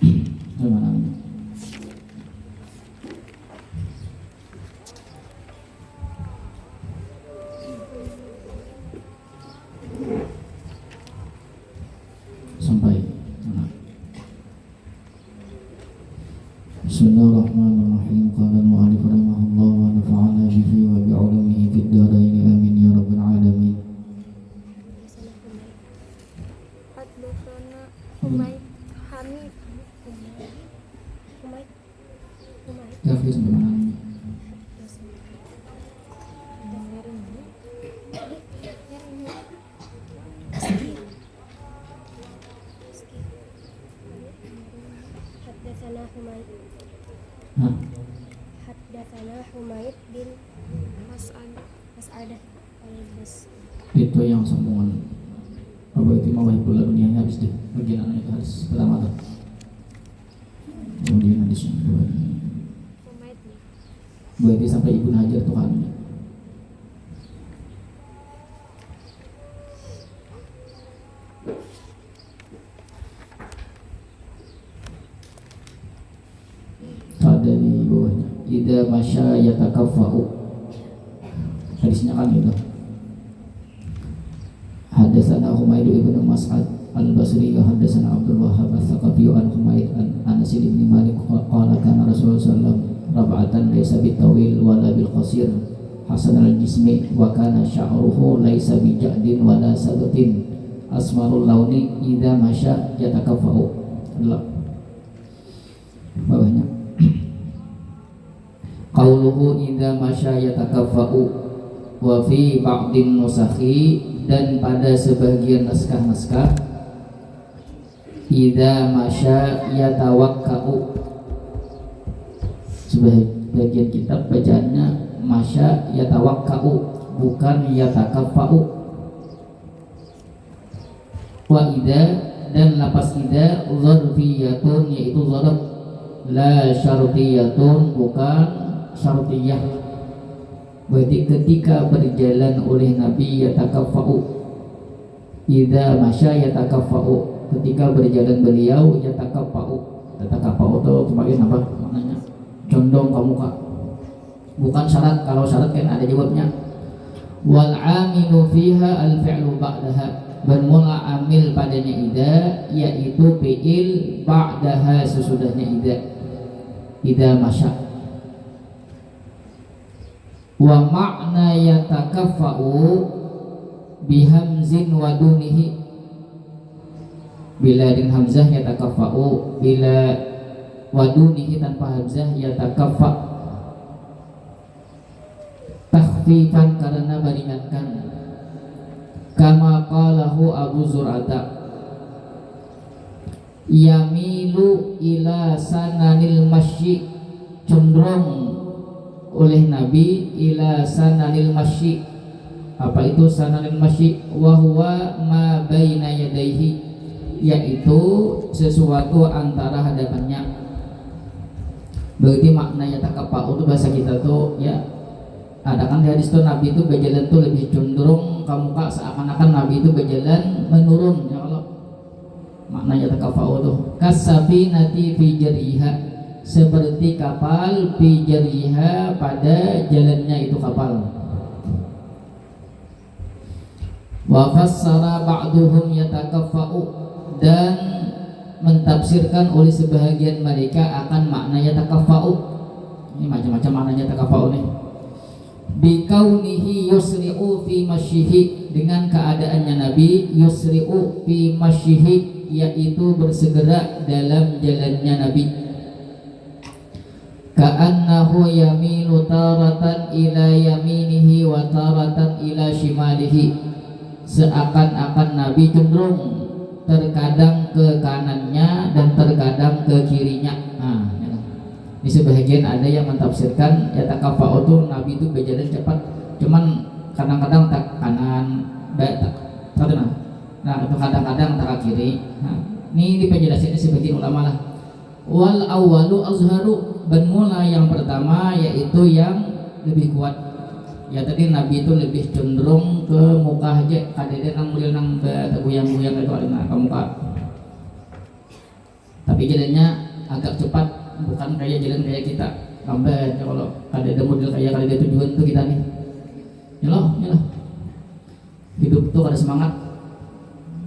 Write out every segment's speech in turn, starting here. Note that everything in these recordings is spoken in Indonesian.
Gimana? Sampai mana? Bismillahirrahmanirrahim. Qala al-mu'allif rahimahullah wa nafa'ana bihi wa bi'ulumihi fid dharain amin ya rabbal alamin. Ya, sampai mana? Haddatsana Humaid bin Mas'adah al-Bas. Itu yang sambungan apa itu mawahibul ladunianya habis deh bagian anak itu harus pertama tuh. Kemudian hadis yang kedua Humaid nih. berarti sampai Ibnu Hajar tuh kan. Ada di bawahnya idza masya yatakaffa'u, hadisnya kan itu. Hadatsana Humaid ibn Mas'ad al-Basri hadatsana Abdul Wahhab al-Thaqafi an Humaid an Anas bin Malik qala kana Rasulullah sallallahu alaihi wasallam rab'atan laysa bitawil wala bil qasir hasan al-jismi wa kana sya'ruhu laysa bijadin wala sabatin asmarul launi idza masya yatakaffa'u. Allah bawahnya qauluhu idza masya yatakaffa'u wa fi ba'din nusakhi, dan pada sebagian naskah-naskah idza masya yatawakka'u, sebagian kitab bacaannya masya yatawakka'u bukan yatakaffa'u. Wa idza, dan lapas idza zarfiyatun yaitu zarf, la syartiyatun bukan syartiyah. Berarti ketika berjalan oleh Nabi yatakaffa'u, idza masya yatakaffa'u, ketika berjalan beliau yatakaffa'u. Yatakaffa'u itu kemarin apa maknanya? Condong ke muka, bukan syarat. Kalau syarat kan ada jawabnya. Wal amilu fiha al fi'lu ba'daha, bermula amil padanya idza yaitu fi'il ba'daha sesudahnya idza masya. Wa makna yatakaffa'u bihamzin wa dunihi, bila dengan hamzah yatakaffa'u, bila wa dunihi tanpa hamzah yatakaffa', takhfifan karena meringankan. Kama qalahu Abu Zur'ata yamilu ila sananil masyi, cenderung oleh Nabi ila sananil masyi. Apa itu sananil masyi? Wa huwa ma baina yadayhi, yaitu sesuatu antara hadapannya. Berarti maknanya yatakaffa'u itu bahasa kita tuh ya, ada kan di hadis tuh Nabi itu berjalan tuh lebih cenderung ke muka, seakan-akan Nabi itu berjalan menurun ya Allah. Maknanya yatakaffa'u tuh kasabinati fi jariha, seperti kapal fi jariha pada jalannya itu kapal. Wa fassara ba'duhum yatakaffa'u, dan mentafsirkan oleh sebahagian mereka akan makna yatakaffa'u. Ini macam-macam maknanya yatakaffa'u nih. Bi kaunihi yusri'u fi masyihi, dengan keadaannya Nabi yusri'u fi masyihi, yaitu bersegera dalam jalannya Nabi. Ka'annahu yamilu taratan ila yaminihi wa taratan ila shimalihi, seakan-akan Nabi cenderung terkadang ke kanannya dan terkadang ke kirinya. Nah, ya. Ini sebagian ada yang mentafsirkan yatakaffa'u itu Nabi itu berjalan cepat, cuman kadang-kadang tak kanan, tak kanan. Nah, itu kadang-kadang tak kiri. Nah, ini penjelasannya sebagian ulama lah. Wal awwalu azharu, bermula yang pertama yaitu yang lebih kuat. Ya tadi Nabi itu lebih cenderung ke muka aja, kadang nang mulai nang teguyang-guyang itu alina ke muka. tapi jalannya agak cepat, bukan kayak jalan kayak kita lambat. Ya, kalau ada model kayak ada tujuan tuh kita nih, nyeloh hidup tuh ada semangat,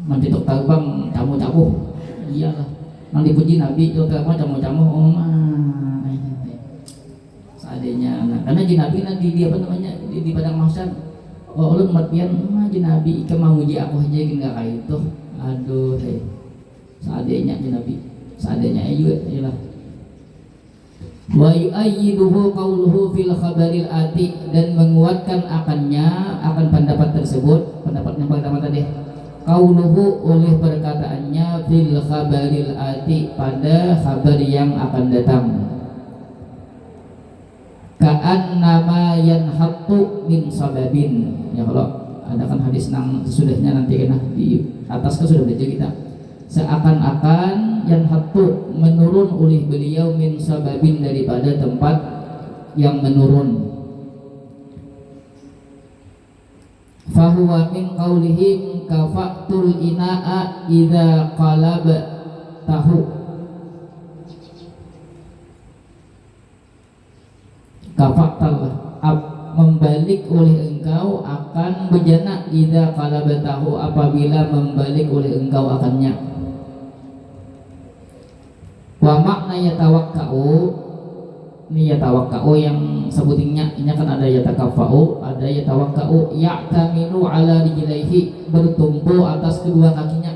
nanti tok tabang camu-camu, iyalah nanti puji nabi tok tabang camu-camu, seadanya. Nah, karena jinabi nanti di apa namanya di padang mahsyar, oh ulun matian jinabi ika mau muji aku aja enggak kayak itu, aduh seadanya jinabi, seadanya aja iyalah. Wa yu'ayyiduhu qawluhu fil khabaril ati, dan menguatkan akan pendapat tersebut, pendapat yang pertama tadi, qawluhu oleh perkataannya fil khabaril ati, pada kabar yang akan datang. Ka'annama yanhattu min sababin. Ya, kalau ada kan hadis nang sesudahnya nanti kena di atas kan sudah baca kita. Seakan-akan yanhattu menurun oleh beliau min sababin, daripada tempat yang menurun. Fahuwa min qaulihim kafa'tul ina'a idza qalab tahu. Kafa'tal membalik oleh engkau akan bejana, idza qalab tahu apabila membalik oleh engkau akannya. Wa makna yatawakka'u, ini yatawakka'u yang sebutingnya ini kan ada yatakafa'u, ada yatawakka'u, ya'taminu ala rijlaihi, bertumpu atas kedua kakinya,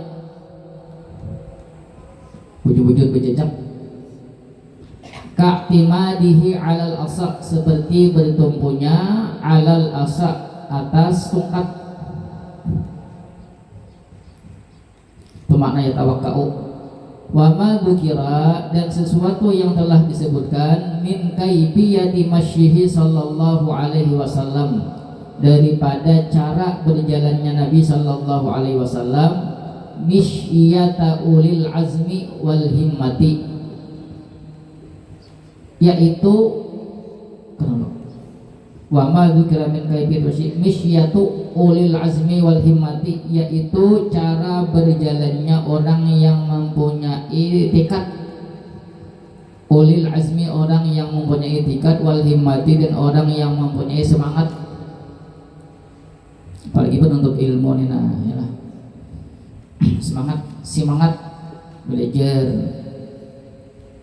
wujud-wujud berjejak. Ka'timadihi alal asa, seperti bertumpunya alal asa, atas tongkat. Itu makna yatawakka'u. Wa ma dzukira, dan sesuatu yang telah disebutkan, min kaifiyati masyihi sallallahu alaihi wasallam, daripada cara berjalannya Nabi sallallahu alaihi wasallam, misyata ulil azmi wal himmati, yaitu wa ma dzukira min kaifiyati misyatu ulil azmi wal himmati, yaitu cara berjalannya orang yang mempunyai tekad, ulil azmi orang yang mempunyai tekad, wal himmati dan orang yang mempunyai semangat, apalagi penuntut ilmu nih, nah ya, semangat belajar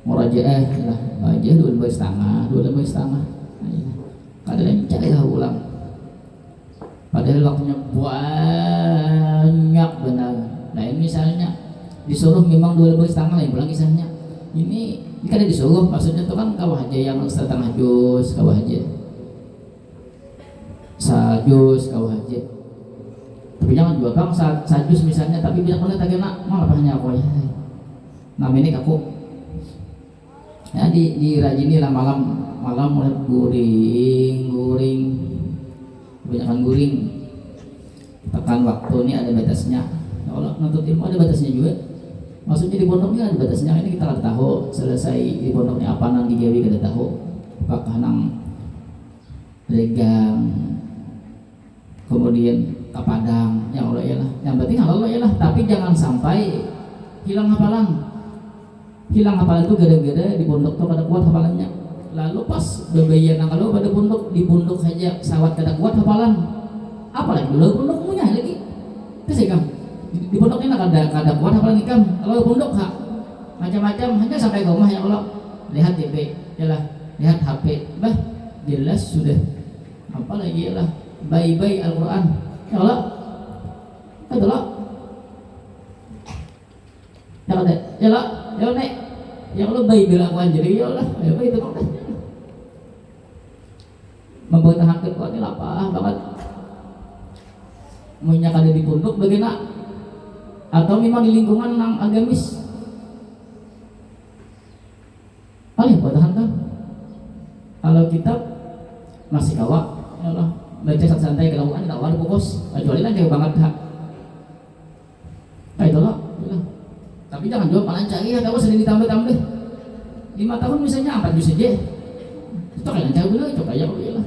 murajaah lah, aja 2 lembar setengah kadang cari lah ulang, padahal waktunya banyak benar. Nah ini misalnya disuruh memang 2 lembar setengah lah, pulang kisahnya ini kan disuruh, maksudnya tuh kan kawah aja yang setengah juz, kawah aja sajus, kawah aja, tapi jangan juga bang sajus misalnya, tapi bisa boleh tak kena malah hanya aku ya, nah ini aku ya dirajini lah malam mulai guring, kebanyakan guring. Tekan waktu ini ada batasnya. Kalau nuntut ilmu ada batasnya juga. Maksudnya di pondok ini ada batasnya. Ini kita nggak tahu selesai di pondok ini apa nang digawi kita tahu. Apakah nang regang, kemudian ke Padang, ya Allah ya lah. Yang penting Allah ya lah. Tapi jangan sampai hilang hafalan. Hilang hafalan itu gara-gara di pondok tuh kada kuat hafalannya. Lalu pas bebayan kalau pada pondok, di pondok saja sawat kada kuat hafalan, apalagi dulu pondok punya lagi. Terus ya kam di pondok ini kada kuat hafalan ikam. Kalau pondok macam-macam hanya sampai ke rumah ya Allah, lihat TV, yalah lihat HP, bah jelas sudah. Apalagi yalah bayi-bayi Al-Quran, ya Allah, betul lah. Ya Allah, ya Allah, ya Allah, ya Allah bayi bilakuan jadi ya Allah, ya bayi itu kok. Mempertahankan kok ini lapah banget, minyak ada di pondok bagaimana, atau memang di lingkungan yang agamis paling pertahankan. Kalau kitab masih kawak ya Allah, baca santai kelauan tidak ada fokus, kecuali lah jauh banget hak kayak itu lah. Tapi jangan jawab malah cari ya, tahu sering ditambah-tambah 5 tahun misalnya 4 juz saja itu kayak jauh dulu, itu kayak ya lah.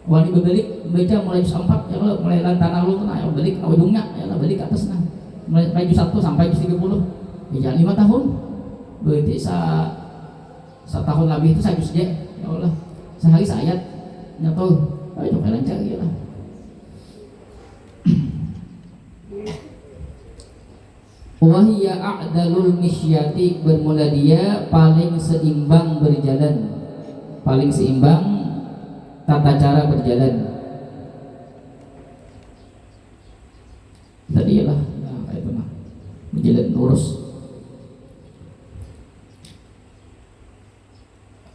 Wani berbalik baca mulai juz 4 ya kalau mulai lantaran lu kena ya balik ke ujungnya ya lah, balik ke atas nah mulai juz 1 sampai juz 30 Ya 5 tahun. Berarti setahun lebih itu saya juz ya Allah. Sehari sayat nyata. Ayo kalian cari lah. Wahia a'dalul misyati, bermula dia paling seimbang berjalan, paling seimbang tata cara berjalan. Tadi lah, nah, kayak itu mah berjalan lurus.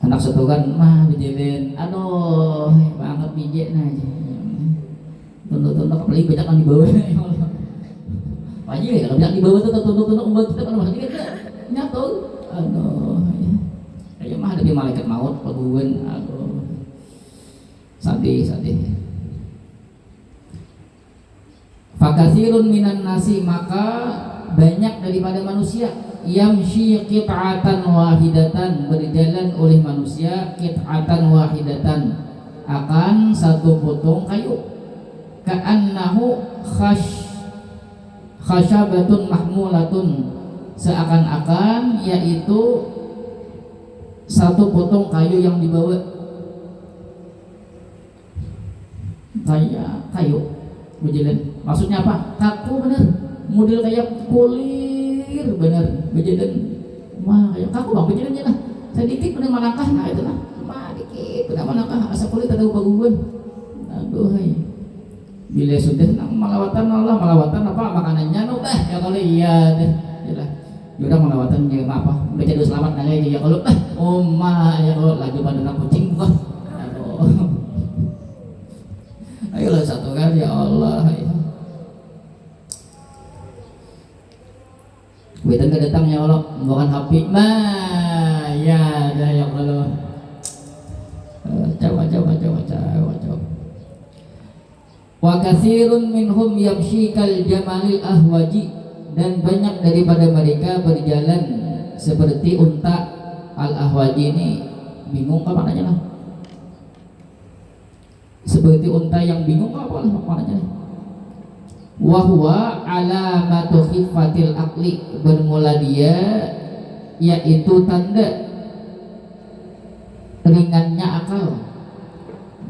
Anak satu kan mah berjalan, aduh banget bijak nah aja. Tunduk-tunduk apalagi banyak kan di bawah. Wajib ya kalau banyak di bawah tuh tunduk-tunduk membuat kita kan masih kita nyatu. Aduh ya. Kayak mah ada malaikat maut paguan, aduh. Sadih. Fakatsirun minan nasi, maka banyak daripada manusia yamshi qit'atan wahidatan, berjalan oleh manusia qit'atan wahidatan, akan satu potong kayu, ka'annahu khasyabatun mahmulatun, seakan-akan yaitu satu potong kayu yang dibawa, kayak kayu berjalan. Maksudnya apa? Kaku bener, model kayak kulir bener berjalan. Wah kayak kaku bang berjalannya lah. Sedikit bener melangkah, nah itu lah. Mah dikit bener melangkah, asa kulit ada baguan. Aduh hai. Bila sudah nang malawatan Allah, malawatan apa makanannya no ya kalau iya deh. Yalah. Udah malawatan ya apa? Baca doa selamat nang aja ya kalau ya kalau lagi pada nak kucing kok. Aduh. Ayolah satu kali ya Allah ya. Wetan datang ya Allah membawakan HP ya dah ya Allah. Coba. Wa katsirun minhum yamshi kal jamalil ahwaji, dan banyak daripada mereka berjalan seperti unta. Al ahwaji ini bingung apa maknanya lah. Seperti unta yang bingung apa lah maknanya. Wa huwa alamatu khifatil aqli, bermula dia yaitu tanda ringannya akal.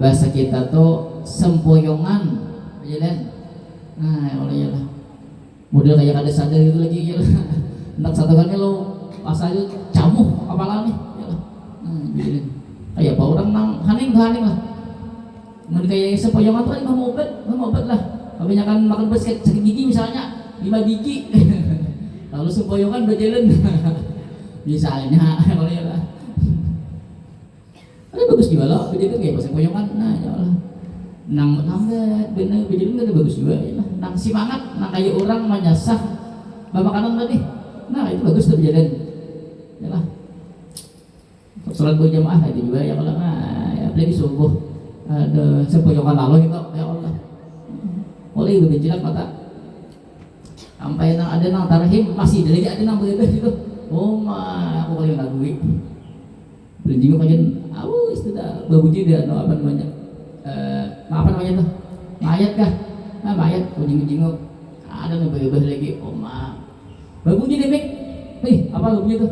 Bahasa kita tuh sempoyongan berjalan. Nah ya lah model kayak ada sadar gitu lagi ya lah. Hendak satu kali lo asal camuh apalah nih ya lah. Berjalan kayak apa orang nang haning lah. Mun kayak sempoyongan tuh mau obat lah. Kebanyakan makan basket sakit gigi misalnya 5 biji. Lalu sempoyongan berjalan. Misalnya kalau ya lah. Ada bagus juga loh, berjalan kayak sempoyongan. Nah ya Allah. Nang lambat bener berjalan ada bagus juga ya lah. Nang semangat, nang kayak orang menyasah bapak kanan tadi. Nah itu bagus tuh berjalan. Ya lah. Sholat berjamaah itu juga ya Allah. Nah, ya apalagi subuh. Ada sempoyongan lalu gitu ya Allah. Oleh ibu benjilat mata sampai ada nang tarhim masih ada nang berbeda gitu. Oh mah aku kali nggak duit belum juga kajian itu dah babuji dia no apa namanya apa namanya tuh mayat kah mayat ujung ada nang berbeda lagi. Oh mah babuji deh mik apa babuji tuh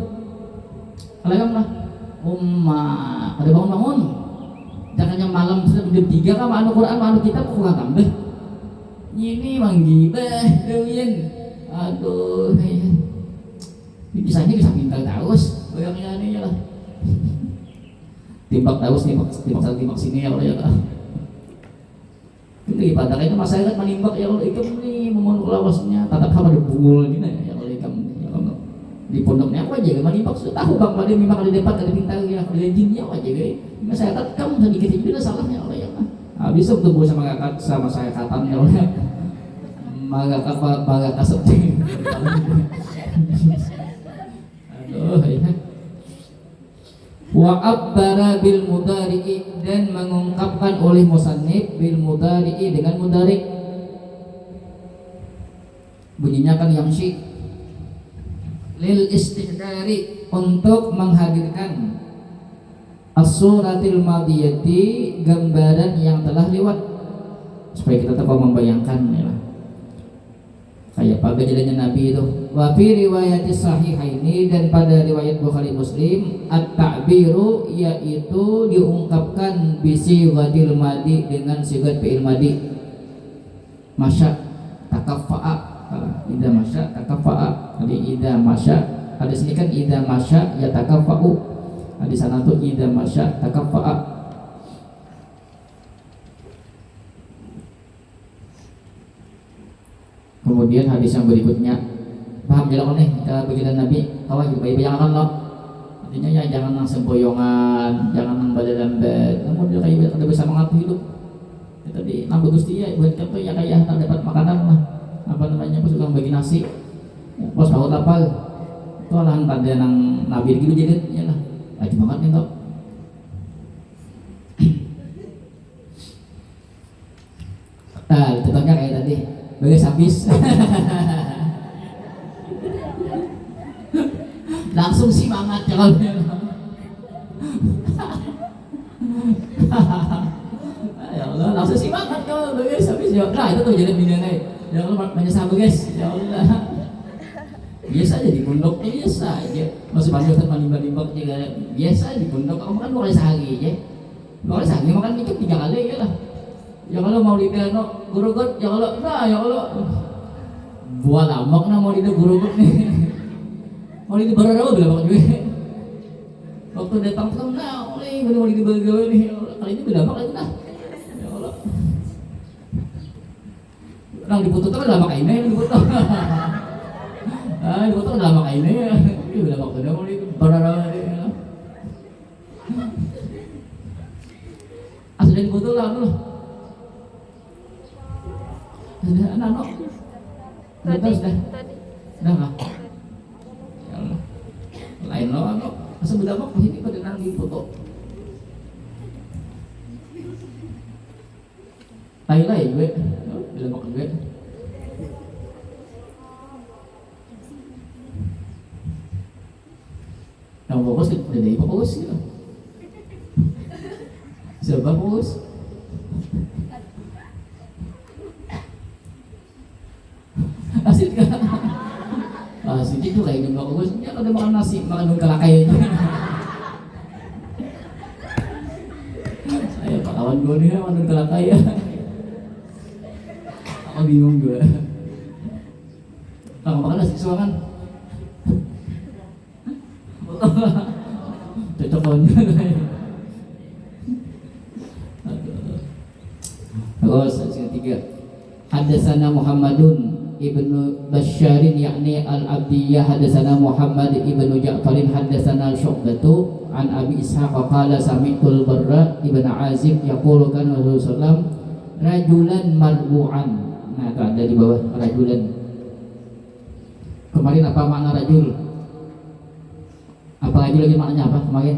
kalau lah mah ada bangun jangan yang malam sudah jam 3 kan anu Quran anu kitab kurang tambah ini manggibah dewin. Aduh bisanya bisa pintar terus bayangnya ini ya lah. Timbak sini ya Allah ya lah. Ini pada itu masyarakat menimbak ya Allah ikam nih memohon ulawasnya tatap sama ada bungul gini ya Allah ikam ya Allah di pondoknya apa aja menimbak sudah tahu bang pada memang ada debat ada pintar ya ada jinnya apa aja masyarakat kamu sedikit itu salahnya Allah ya lah. Bisa bertemu sama saya katan ya Allah. Maga kasep. Aduh ya. Wa abbara bil mudari'i, dan mengungkapkan oleh musannif bil mudari'i dengan mudari'. Bunyinya kan yamshi. Lil istihdari, untuk menghadirkan as-suratil madiyati, gambaran yang telah lewat, supaya kita dapat membayangkan ya. kayak apa jalannya Nabi itu. Wa fi riwayat sahihaini, dan pada riwayat Bukhari Muslim, at-ta'biru yaitu diungkapkan bisi wadil madi dengan sigat fi'il madi. Masya takaffa'a, ida masya takaffa'a. Jadi ida masya, ada sini kan ida masya ya takaffa'u, di sana tuh ida masya takaffa'a. Kemudian hadis yang berikutnya, paham jalan nih baginda Nabi, kawan baik jangan lo, artinya ya jangan nang sempoyongan, jangan nang lambat. Namun dia kayak ada bisa mengatur hidup. Ya, tadi nang bagus dia buat contoh ya kayak tak dapat makanan lah, apa namanya aku suka bagi nasi, bos tahu apa, itu alahan pada nang Nabi gitu jadi ya lah, lagi banget nih toh. Nah, contohnya kayak tadi. Beres habis langsung semangat kalau ya Allah, langsung semangat kalau beres habis ya. Nah itu tuh jadi bidangnya ya Allah, banyak sabar guys ya Allah. Biasa aja di pondok biasa aja, masih banyak teman limbah juga biasa di pondok. Kamu kan 2 kali sehari aja, 2 kali sehari makan micin 3 kali ya lah. Ya kalau mau lidah no gurugut, ya kalau nah ya kalau buat amak na mau lidah gurugut nih, mau lidah berapa bilang gue. Waktu datang tuh nah oleh gue mau lidah berapa nih, kali ini beda amak lagi nah. Ya kalau orang diputus tuh kan lama kainnya yang diputus. Ah diputus kan lama kainnya, ini beda amak udah mau lidah berapa nih. Asli diputus lah tuh. Anak-anak sudah nggak ya Allah lain lo anak masa berdampak ini pada nang di foto lain gue berdampak gue yang fokus udah dari fokus gitu siapa fokus asik kan? Asik itu kayak jumlah bagus. Ya kalau makan nasi, makan kalakai aja. Saya pak kawan gue nih makan kalakai ya. Aku bingung gue. Kalau makan nasi suangan, cocok banget. Terus yang ketiga, hadatsana Muhammadun Ibnu Basyarin yakni al-Abdiyah hadatsana Muhammad ibnu Ja'farin hadatsana Syu'batu an Abi Ishaq qala sami'tul Barra ibnu Azib yaqulu kana Rasulullah rajulan marbu'an. Nah itu ada di bawah rajulan. Kemarin apa makna rajul? Apa rajul lagi maknanya apa kemarin?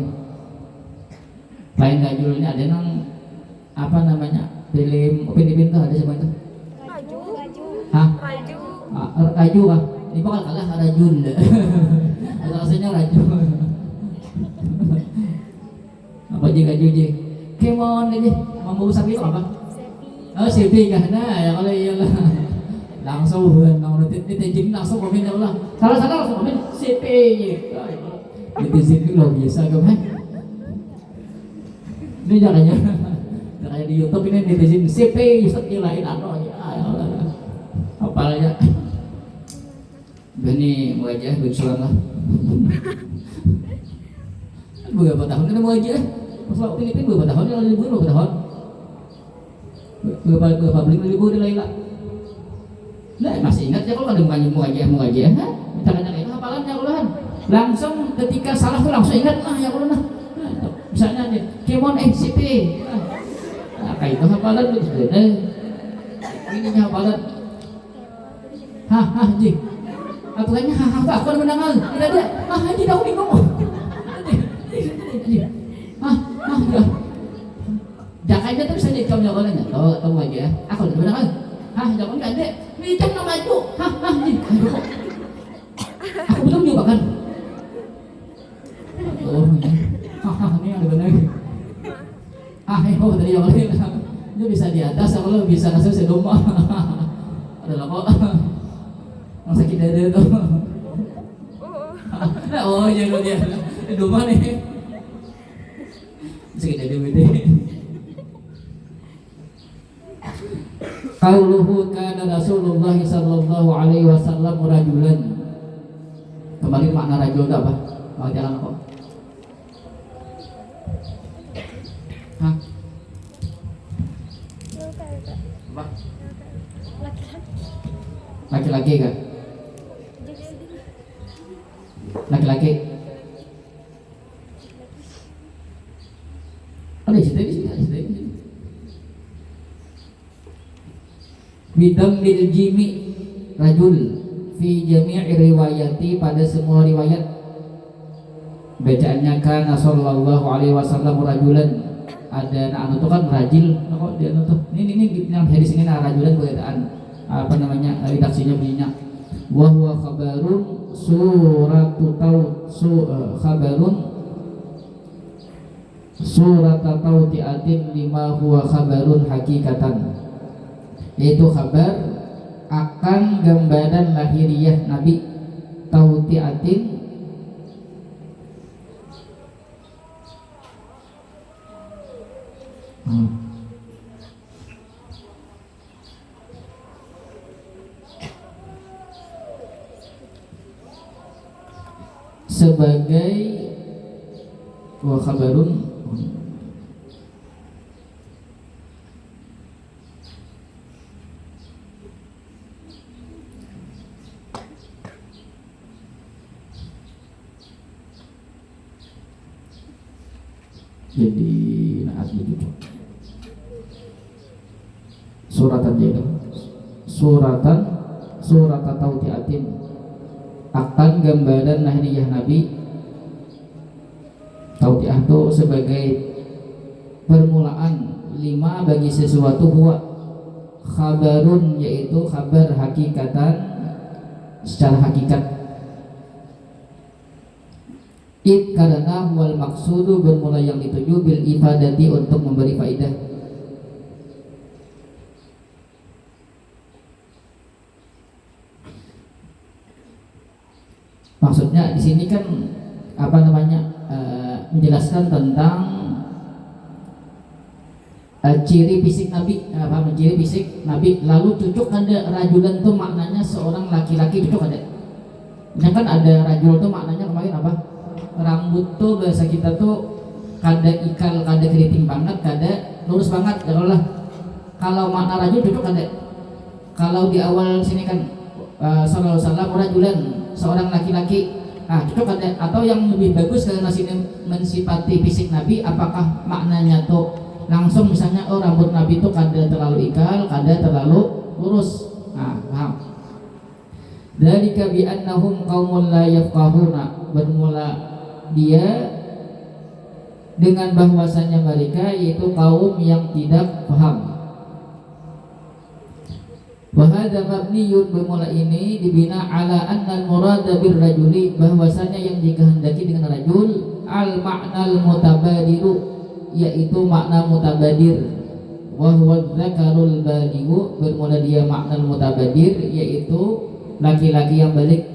Lain rajul ini ada nang apa namanya? Film Upin Ipin tuh ada siapa itu? Hah? Raju ah, ini bakal kalah rajul. Rasanya rajul. Apa jika juji? Kemon aja, mampu sapi itu apa? Oh sapi kan? Nah ya kalau iyalah langsung nang netizen langsung komen ya Allah. Salah langsung komen sapi. Netizen itu luar biasa kan? Ini jangannya, kayak di YouTube ini netizen sapi, Ustaz ilahin ano ya Allah. Apalnya Bani wajah bersuara lah. Beberapa tahun kan wajah. Masalah Filipin beberapa tahun yang libur beberapa tahun. Beberapa beli libur di Laila. Nah masih ingat ya kalau ada wajah, ha? Tanya kayak hafalan ya Allah. Langsung ketika salah tuh langsung ingat ya Allah nah. Misalnya nih, Kemon CP. Nah kayak itu hafalan tuh sudah. Ini hafalan. Hah, Ji. Aturannya apa? Aku udah mendengar. Tidak ada. Haji dah udah ngomong. Ya. Jakanya tuh bisa dicom jawabannya. Tahu aja. Aku udah mendengar. Jangan enggak ada. Micam nama maju. Ji. Aku belum juga kan. Oh, ini ada benar. Dari yang lain. Itu bisa di atas, kalau bisa ngasih sedoma. Ada lah kok. Yang sakit dada tuh. Oh iya lo dia. Duma nih. Sakit dada bete. Qauluhu kana Rasulullah sallallahu alaihi wasallam rajulan. Kembali makna rajul itu apa? Mau jalan kok. Hah? Apa? Laki-laki kan? Laki-laki. Ada di situ. Bidam bil jimi rajul fi jami'i riwayati, pada semua riwayat bacaannya kana sallallahu alaihi wasallam rajulan. Ada anu tuh kan rajil, kok dia anu tuh. Ini yang hadis ini rajulan berkaitan apa namanya redaksinya bunyinya wa huwa khabarun khabarun surat tautiatin lima huwa khabarun hakikatan, yaitu kabar akan gambaran lahiriah Nabi. Tautiatin sebagai wa khabarun jadi naat begitu. Suratan jadi suratan tautiatin akan gambaran nahdiyah Nabi. Tautiah itu sebagai permulaan lima bagi sesuatu, huwa khabarun, yaitu kabar hakikatan secara hakikat. Karena wal maksudu, bermula yang dituju, bil ifadati, untuk memberi faidah. Maksudnya di sini kan apa namanya menjelaskan tentang ciri fisik Nabi, ciri fisik Nabi. Lalu cucuk ada rajulan tuh maknanya seorang laki-laki, cucuk ada. Ini kan ada rajul tuh maknanya kemarin apa? Rambut tuh bahasa kita tuh kada ikal, kada keriting banget, kada lurus banget. Kalau makna rajul cucuk ada. Kalau di awal sini kan sallallahu alaihi wasallam rajulan, seorang laki-laki. Cukup ada. Atau yang lebih bagus karena sini mensifati fisik Nabi, apakah maknanya tuh langsung misalnya rambut Nabi itu kada terlalu ikal, kada terlalu lurus. Paham? Dzalika bi annahum qaumun la yafqahuna, bermula dia dengan bahwasanya mereka yaitu kaum yang tidak paham. Wahada mabniyun, bermula ini dibina ala annal murada bir rajuli, bahwasanya yang dikehendaki dengan rajul al ma'nal mutabadiru, yaitu makna mutabadir. Wa huwa dzakarul balighu, bermula dia makna mutabadir yaitu laki-laki yang balik.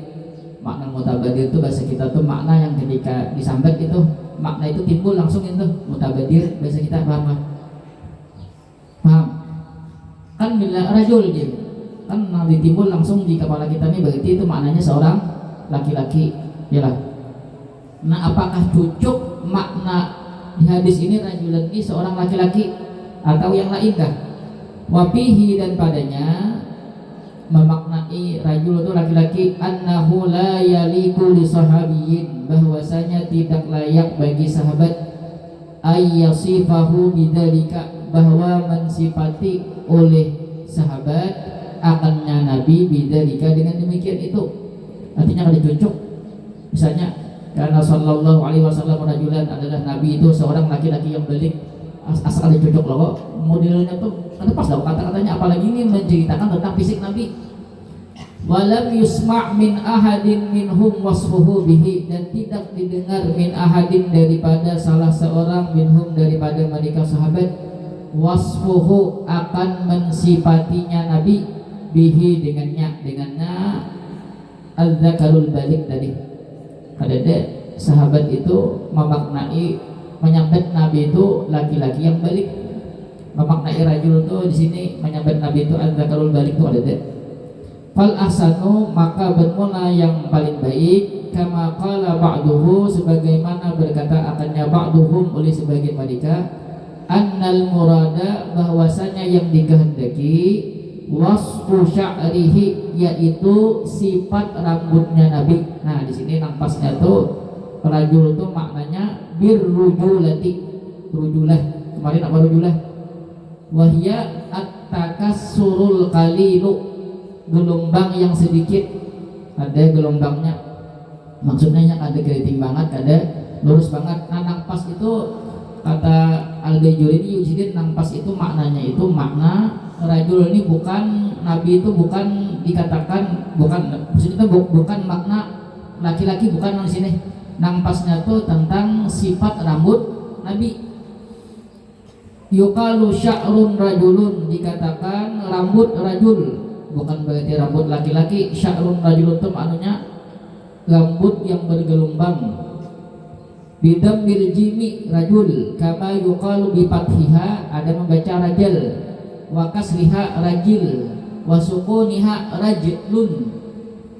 Makna mutabadir itu bahasa kita tuh makna yang ketika disambat itu makna itu timbul langsung itu mutabadir, bahasa kita paham? Kan bila rajul dia kan nanti timbul langsung di kepala kita nih, berarti itu maknanya seorang laki-laki, ya lah. Nah, apakah cucuk makna di hadis ini rajulan ini seorang laki-laki atau yang lain kah? Wafihi, dan padanya memaknai rajul itu laki-laki, annahu la yaliku li sahabiyyin, bahwasanya tidak layak bagi sahabat ayyasifahu bidzalika, bahwa mensifati oleh sahabat akannya Nabi bidzalika, dengan demikian itu. Artinya kalau dicucuk misalnya karena sallallahu alaihi wasallam rajulan, adalah Nabi itu seorang laki-laki yang balik, asal dicucuk loh kok modelnya tuh ada pas loh kata-katanya, apalagi ini menceritakan tentang fisik Nabi. Walam yusma' min ahadin minhum wasfuhu bihi, dan tidak didengar min ahadin, daripada salah seorang minhum, daripada mereka sahabat, wasfuhu akan mensifatinya Nabi, bihi dengannya al-dzakarul balik tadi. Kadade sahabat itu memaknai menyambut Nabi itu laki-laki yang balik. Memaknai rajul itu di sini menyambut Nabi itu al-dzakarul balik itu kadade. Fal ahsanu maka bermula yang paling baik kama qala ba'duhu sebagaimana berkata akannya ba'duhum oleh sebagian mereka annal murada bahwasanya yang dikehendaki wasfu sya'rihi yaitu sifat rambutnya Nabi. Nah di sini nampasnya tuh rajul itu maknanya birrujulati, rujulah. Kemarin apa rujulah? Wahya at-takassurul qalilu, gelombang yang sedikit. Ada gelombangnya, maksudnya yang ada keriting banget, ada lurus banget. Nah nampas itu kata Al-Bajuri ini Yujidin, nampas itu maknanya itu makna rajul ini bukan Nabi itu bukan dikatakan bukan maksudnya bukan makna laki-laki, bukan di sini. Nampasnya tuh tentang sifat rambut Nabi. Yuqalu sya'run rajulun, dikatakan rambut rajul, bukan berarti rambut laki-laki. Sya'run rajulun itu maknanya rambut yang bergelombang. Bidam biljimi rajul kama yuqalu bi fathiha, ada membaca rajul, wa kasriha rajil, wa sukuniha rajlun.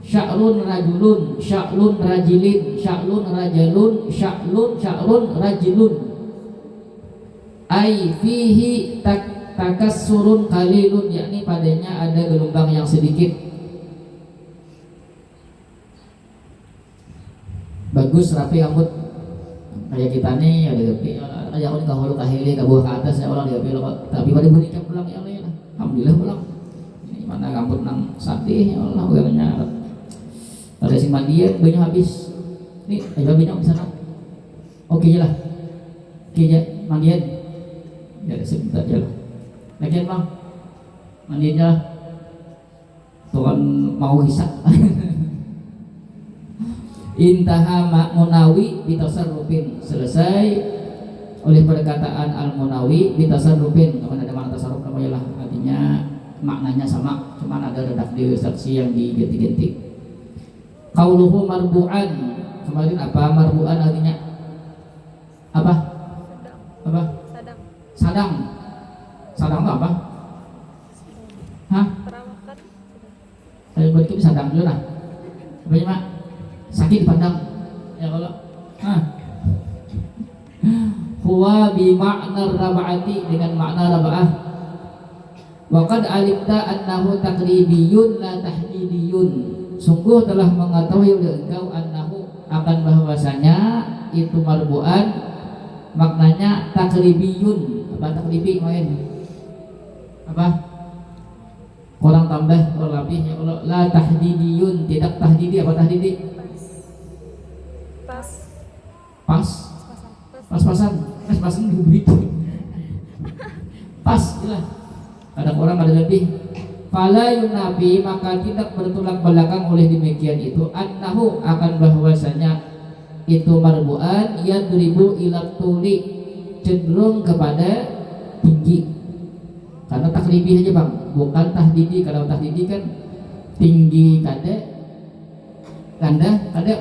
Sya'run rajulun, sya'lun rajilin, sya'lun rajalun, sya'run rajilun. Ai fihi takassurun qalilun, yakni padanya ada gelombang yang sedikit. Bagus rapi rambut kayak kita nih, ada gapi ya orang kahulu kahili ke bawah ke atas ya orang gapi lo, tapi pada bunyi jam pulang ya Allah, alhamdulillah pulang. Ini mana rambut nang satih ya Allah, orangnya ada sing mandian banyak habis. Nih ayo banyak di sana. Oke lah, oke ya mandian ya sebentar aja lah. Lagi bang mandian aja Tuhan mau hisap. Intaha Munawi bitasarrufin, selesai oleh perkataan Al-Munawi bitasarrufin. Kapan ada makna tasarruf namanya lah, artinya maknanya sama, cuma ada redaksi saksi yang diganti-ganti. Qauluhu marbu'an, kemarin apa marbu'an artinya? Apa? Apa? Sadang. Sadang itu apa? Hah? Perawakan. Saya buat itu sadang dulu lah. Apa ya mak? Sakit dipandang ya kalau huwa bi makna rabaati, dengan makna rabaah. Wa qad alimta annahu taqribiyun la tahdidiyun, sungguh telah mengetahui oleh engkau annahu akan bahwasanya itu marbu'an maknanya takribiyun. Apa takribi main apa kurang tambah kurang lebih ya Allah. La tahdidiyun, tidak tahdidi. Apa tahdidi? Pas-pasan begitu. Pas lah. Ada orang ada lebih. Fala yunabi, maka tidak bertolak belakang oleh demikian itu annahu akan bahwasanya itu marbu'an yadribu ila tuli, cenderung kepada tinggi. Karena takribi aja bang, bukan tahdidi. Kalau tahdidi kan tinggi kanda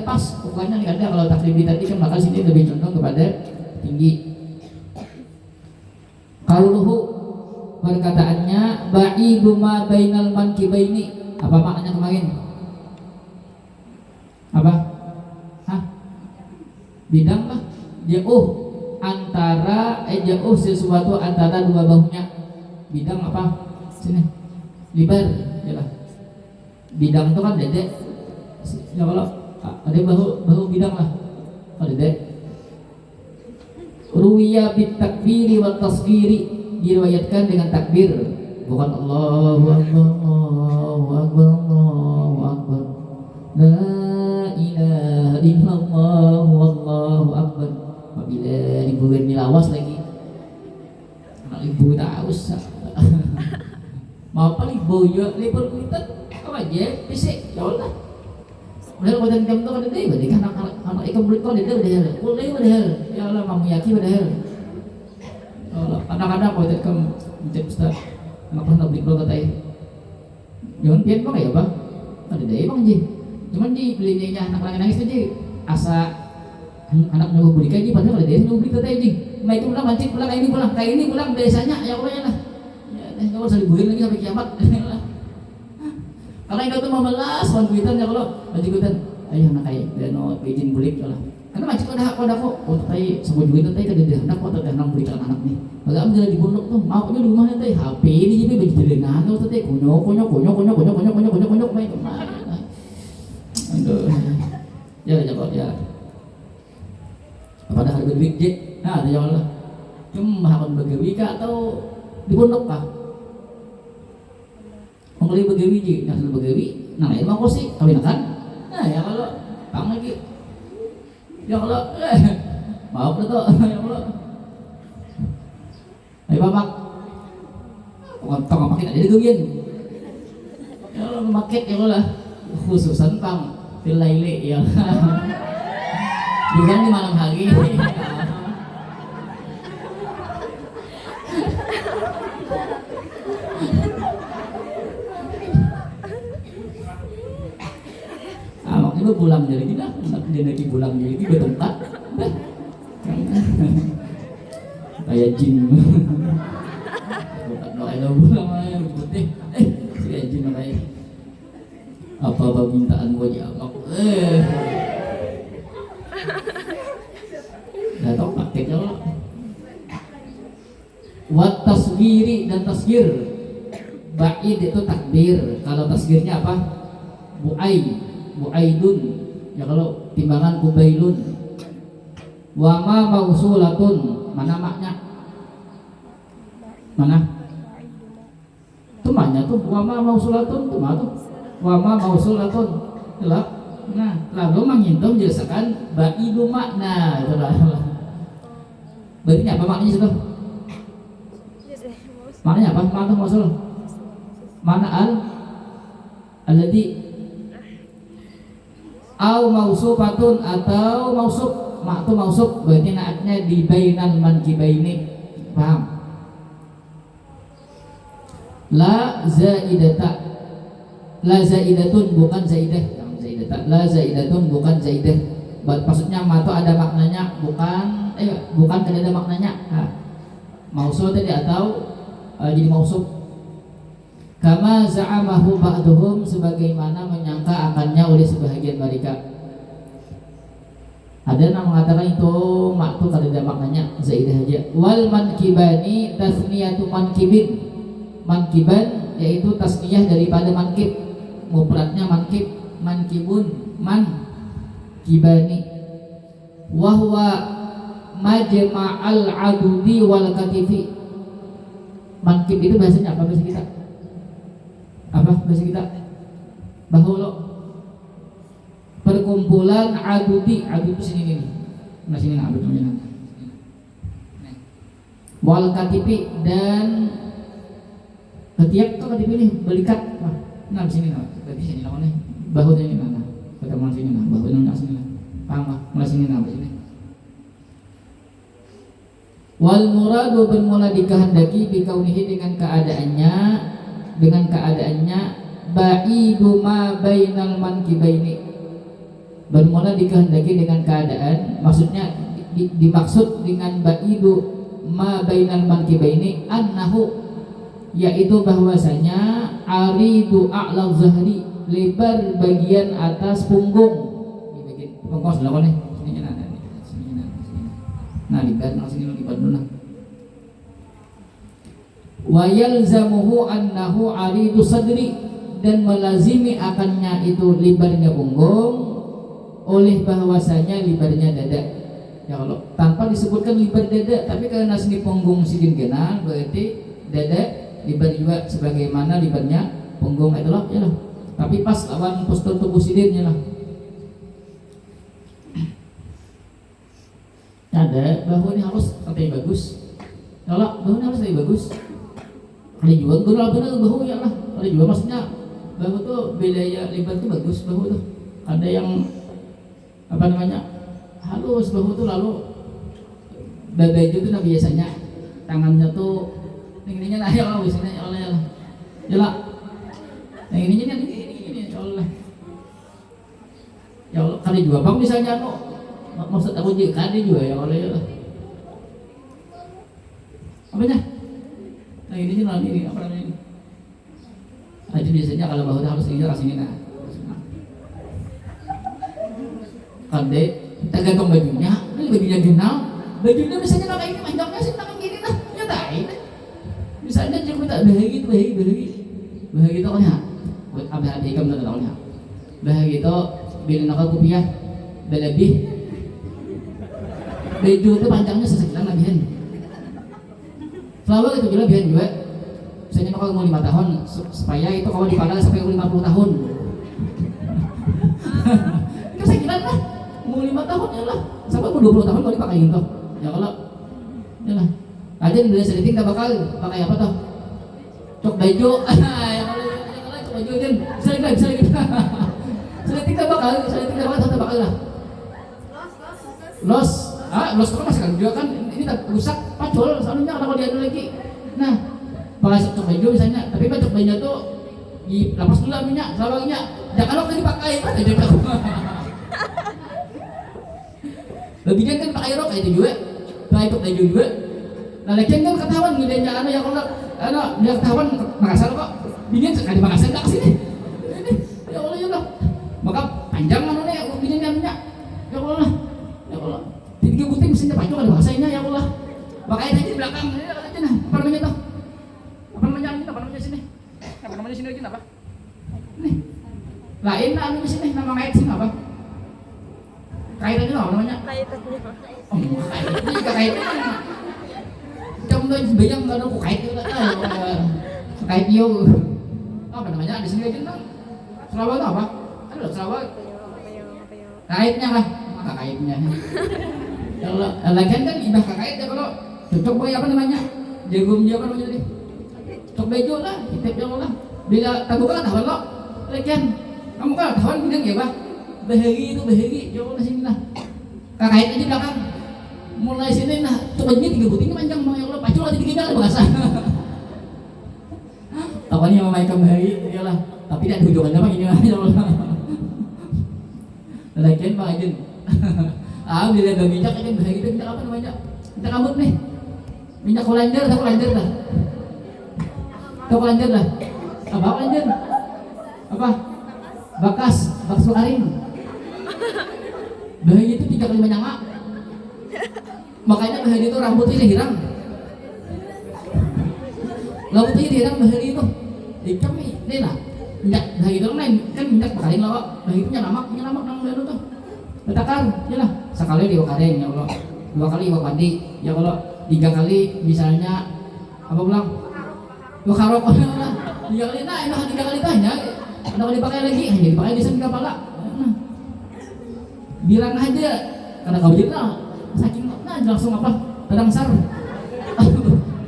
pas, bukannya kanda. Kalau takribi tadi kan maka sini lebih condong kepada tinggi. Qauluhu, perkataannya ba'idu ma bainal mankibaini, apa maknanya kemarin? Apa? Hah? Bidang lah. Jauh antara jauh sesuatu antara dua bahunya. Bidang apa? Sini. Libar, yalah. Bidang itu kan dedek. Ya kalau ada bahu bidang lah. Oh dedek. Ruwiya bit takbiri wa tasghiri, diriwayatkan dengan takbir, bukan Allahu Akbar Allahu Akbar Allahu Akbar la ilaha illallah wallahu akbar. Apabila ibu bernilawas lagi anak ibu tak usah mau apa ibu ya libur kita apa aja bisik ya Allah. Udah badan jam tu ada deh, berarti kan anak ikan belut kau ada deh, kulai ada hal, ya Allah mamu yaki ada hal. Allah kadang-kadang kau tidak mencet ustaz, anak pernah beli kau kata, jangan pian bang ya bang, ada deh bang je, Cuman di belinya anak lagi nangis tadi asa anak nunggu beli kayak padahal ada dia nunggu beli tadi mai itu pulang mancing pulang kayak ini pulang biasanya ya Allah ya lah ya nggak usah dibuhin lagi sampai kiamat. Kalau itu tuh 15 wan kuitan ya kalau mancing kuitan ayo anak kayak dan no izin bulik lah karena mancing kok untuk tadi sebut duit tadi kada dia anak kok ada nang belikan anak nih agak ambil di pondok tuh mau di rumahnya tadi HP ini jadi bagi jelengan tuh tadi konyok main kemana aduh ya jawab ya pada hari berduit je nah ada jawab lah cuma hakon begawi kah atau di pondok kah mau beli begawi je nah sudah begawi nah ini mau sih kawin kan nah ya kalau pang lagi ya kalau maaf lah tuh ya kalau ayo bapak kontok makin ada gawian ya kalau maket ya kalau khususan pang Pilaili ya bukan di malam hari makanya pulang dari kita dia lagi pulang dari kita bertongkat kayak jin bukan kayak pulang aja putih kayak jin kayak apa permintaan gua jawab datang paketnya lah wat tasgiri dan tasgir ba'id itu takbir kalau tasgirnya apa bu'aidun ya kalau timbangan kubailun wama mausulatun mana maknya mana tuh maknya tuh wama mausulatun tuh mana tuh wama mausulatun lah nah lalu menghitung jelaskan ba'idu makna itu lah berarti apa maknanya itu maknanya apa mana mausul mana alladhi au mausufatun atau mausuf mak tu mausuf berarti naatnya di bainal mankibaini paham la zaidatun bukan zaidah la zaidatun bukan zaidah maksudnya ma tu ada maknanya bukan kada ada maknanya mausul tadi atau jadi mausuf kama za'amahu ba'duhum sebagaimana menyangka akannya oleh sebahagian mereka ada yang mengatakan itu maktu kada ada maknanya zaidah aja wal mankibani tasniyatu mankiban yaitu tasniyah daripada mankib mufradnya mankibun mankibani wahwa majma'al adudi wal katifi mankib itu bahasanya apa bahasa kita bahulu perkumpulan adudi sini nih nah sini nah adud namanya wal katifi dan ketiak tuh katifi nih belikat nah sini nah berarti sini nah nih bahu ini nah kita mulai sini nah bahu ini nah sini nah paham mulai sini nah sini wal muradu bermula dikehendaki bikaunihi dengan keadaannya ba'idu ma bainal mankibaini bermula dikehendaki dengan keadaan maksudnya dimaksud dengan ba'idu ma bainal mankibaini annahu yaitu bahwasanya aridu a'la zahri lebar bagian atas punggung di bagian punggung sebelah mana sini nah libat sini libat dulu nah wa yalzamuhu annahu aridu sadri dan melazimi akannya itu lebarnya punggung oleh bahwasanya lebarnya dada ya kalau tanpa disebutkan lebar dada tapi karena sini punggung sidin kenal berarti dada lebar juga sebagaimana lebarnya punggung itu loh ya loh tapi pas lawan postur tubuh sidinnya lah ada bahu ini halus tapi bagus kalau bahu ini halus tapi bagus ada juga benar bahu ya lah ada juga maksudnya bahu tuh bedanya lebar tuh bagus bahu tuh ada yang apa namanya halus bahu tuh lalu dada itu tuh nah biasanya tangannya tuh ininya lah ya Allah sini oleh ya lah yang ininya kan ini ya Allah kali juga bang misalnya maksud aku juga kali juga ya kalau ya apanya nah ini juga ini apa namanya ini aja biasanya kalau bahu harus ini rasanya nah kade tergantung bajunya ini bajunya genal bajunya misalnya pakai ini panjangnya sih pakai gini lah nyatain misalnya dia minta bahagi itu kan ya abah ada ikam dan tahunya bahagi itu bilin aku kopiah lebih baju itu panjangnya sesekian lebihan selalu itu juga lebihan juga misalnya kalau mau 5 tahun supaya itu kalau dipakai sampai 50 tahun itu sekian lah mau 5 tahun ya lah sampai mau 20 tahun kalau dipakai gitu ya kalau ya lah ada yang beli seliting tak bakal pakai apa tuh cok baju ya kalau cok baju kan seliting seliting tak bakal satu bakal lah los itu kan masih kan juga kan ini tak rusak pacul soalnya kalau dia ada lagi nah pakai cok baju misalnya tapi cok baju tuh dilepas dulu minyak selawangnya jangan kalau dipakai apa jadi aku lebih kan pakai rok itu juga pakai cok baju juga nah lagi kan ketahuan gede anak ya kalau dia ketahuan Makassar kok binian sekali Makassar tak sini ya Allah ya Allah maka panjang mana nih binian minyak ya Allah tiga butir mesinnya panjang ada bahasanya ya Allah makanya aja di belakang ini aja nah apa namanya tuh apa namanya sini apa namanya sini lagi apa nih lain anu sini nama kait sini apa kait aja apa namanya kait trong tôi bây giờ nó cũng kait juga kait yo apa namanya di sini aja nang Sarawak itu apa ada Sarawak kaitnya lah maka kaitnya kalau lagian kan ibadah kait ya kalau cocok boy apa namanya jagung apa namanya tadi cocok bejo lah kita jago lah bila kamu kan tahu lo lagian kamu kan tahu bilang ya bah bahagi jago di sini lah kait aja belakang mulai sini nah coba ini 3 butir panjang bang ya Allah pacul ada 3 kali bahasa tahunya memainkan bahagi ya lah tapi tidak tujuannya apa ini ya Allah lagian bang Ajin bila ada minyak aja bahagi itu minyak apa namanya minyak rambut nih minyak kolander dah apa kolander apa bakas bakso kering bahagi itu 3 kali menyangak makanya bahari itu rambutnya hilang bahari itu ikam ini lah minyak bahari itu kan minyak bakarin lah bahari itu nyelamak nang bahari itu letakkan ya lah sekali di wakarin ya Allah 2 kali iwak mandi ya Allah 3 kali misalnya apa bilang wakarok 3 kali nah enak 3 kali tanya kalau dipakai lagi hanya dipakai di sana kepala bilang aja karena kau jadi saking langsung apa terangsar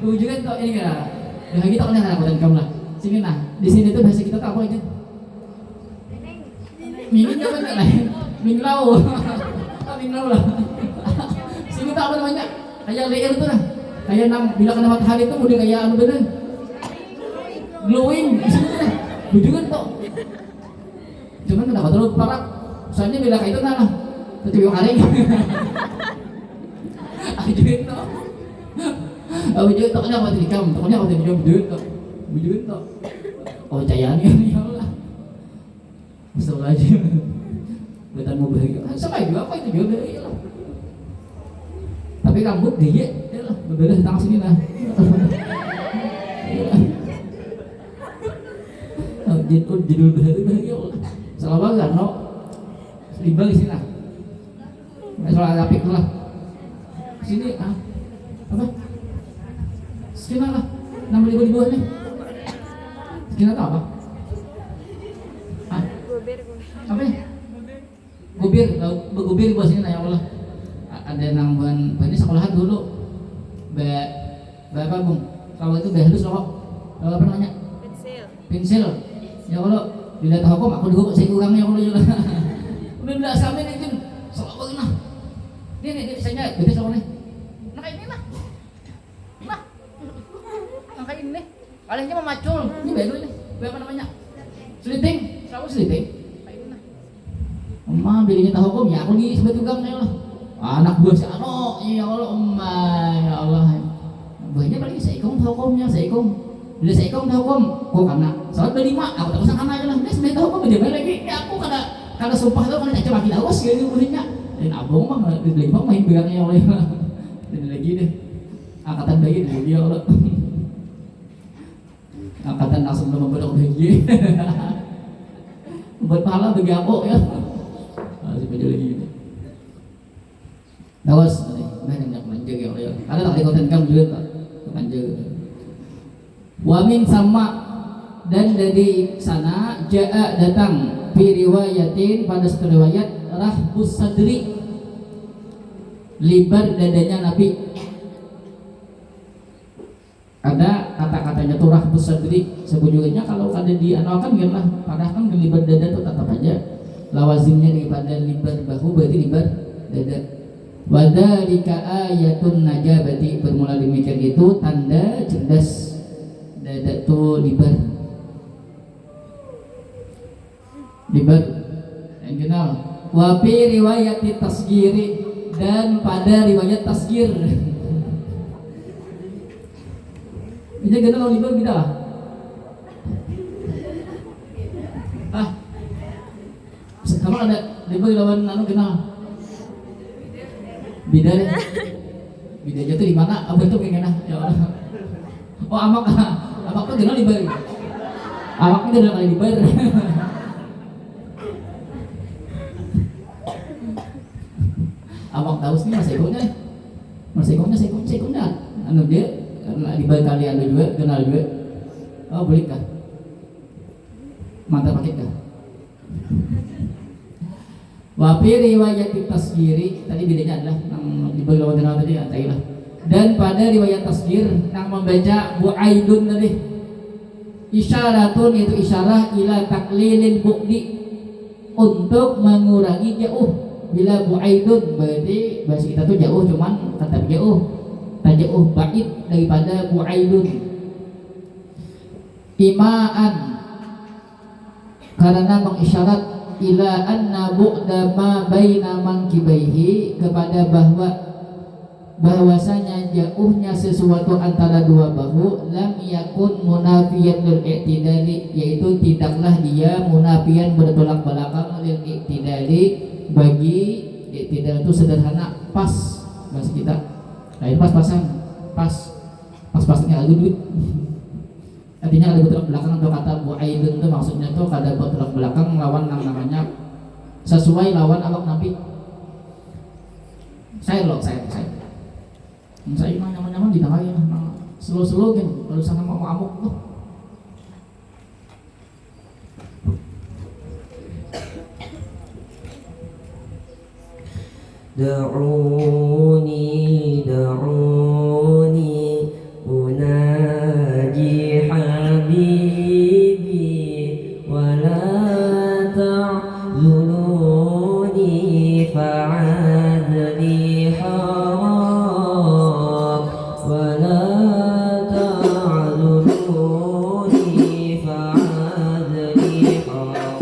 juga kok ini kan ya kita kan yang dan kamu lah sini nah di sini tuh bahasa kita apa aja miningnya apa lain minglau lah sini tuh apa namanya kayak layer tuh lah kayak bila kena matahari tuh udah kayak anu bener glowing di sini tuh bujukan kok cuman kenapa terlalu parah soalnya bila kayak itu nah kecuali kering Bujuin to. Bujuin to kanya pati ikam, to kanya pati bujuin to. Oh cayanya ya Allah. Astagfirullah. Betan mau bahagia. Sama juga apa itu juga bahagia lah. Tapi rambut dia ya lah, berbeda tang sini lah. Judul bahagia Allah. Salah banget no. Libel di sini lah. Soal apik lah. Sini apa? Sekian lah 6.000 nih. Sekian apa? Apa ya? Gobir bahasa ini ya Allah. Ada nangguan ini sekolahan dulu. Apa bung? Kalau itu halus loh. Kalau apa namanya? Pensil. Ya Allah. Bila tahu hukum aku dulu saya kurang ya Allah juga. Udah enggak sampai nih soal nah. Ini saya beda soal nih. Ini palingnya memacul ini baru ini apa namanya seliting selalu seliting Emma belinya tahu hukum ya aku di sebagai tukang ya Allah. Anak buah si Ano ya Allah Emma ya Allah. Buahnya paling seikom tahu hukumnya seikom. Bila seikom tahu hukum kok karena saat berlima aku tak usah karena aja lah. Dia sebagai tahu hukum dia lagi ya aku kada sumpah itu karena cuma kita awas gitu buahnya. Dan abang mah di lima main bilangnya oleh dan lagi deh angkatan bayi deh dia Allah. Angkatan langsung belum berbeda lagi. Buat pahala bagi aku ya. Masih beda lagi gitu. Awas, banyak manja ya Allah. Ada tak di konten kamu juga tak? Manja. Wamin sama dan dari sana jaa datang fi riwayatin pada satu riwayat rahbus sadri libar dadanya Nabi. Ada kata-katanya tuh rahbus sadri sebujurnya kalau ada di anuakan kan lah padahal kan libar dada tuh tetap aja lawazimnya daripada libar bahu berarti libar dada. Wadzalika ayatun najabati bermula demikian itu tanda cerdas dada tuh libar yang kenal wa fi riwayat tasgiri dan pada riwayat tasgir. Ini kita lawan libar kita lah. Kamu ada libar lawan anu kenal? Bidanya tuh di mana? Apa itu kayak ya Allah. Oh amak tuh kenal libar. Amak tuh kenal libar. Amak tahu sih mas ekornya. Anu dia di balik kalian juga kenal juga. Oh boleh kah? Mantap paket kah? Wafi riwayat tasgiri tadi bedanya adalah yang di balik lawan kenal tadi lah. Dan pada riwayat tasgir yang membaca bu'aidun tadi isyaratun itu isyarah ila taklilin bu'di untuk mengurangi jauh. Bila bu'aidun berarti bahasa kita tuh jauh cuman kata jauh tajauh ba'id daripada bu'aidun ima'an karena mengisyarat ila anna bu'da ma baina mankibaihi kepada bahwasanya jauhnya sesuatu antara dua bahu lam yakun munafiyan lil i'tidali yaitu tidaklah dia munafiyan bertolak belakang lil i'tidali bagi i'tidal itu sederhana pas bahasa kita. Nah ini pas-pasnya ada duit. Artinya ada bertolak belakang atau kata bu'aidun itu maksudnya tuh ada bertolak belakang lawan yang namanya sesuai lawan awak Nabi. Saya mah nyaman-nyaman di tengah ya, slow-slow kan, kalau sana mau amuk tuh. دعوني أناجي حبيبي ولا تعذلوني فعذلي حرام ولا تعذلوني فعذلي حرام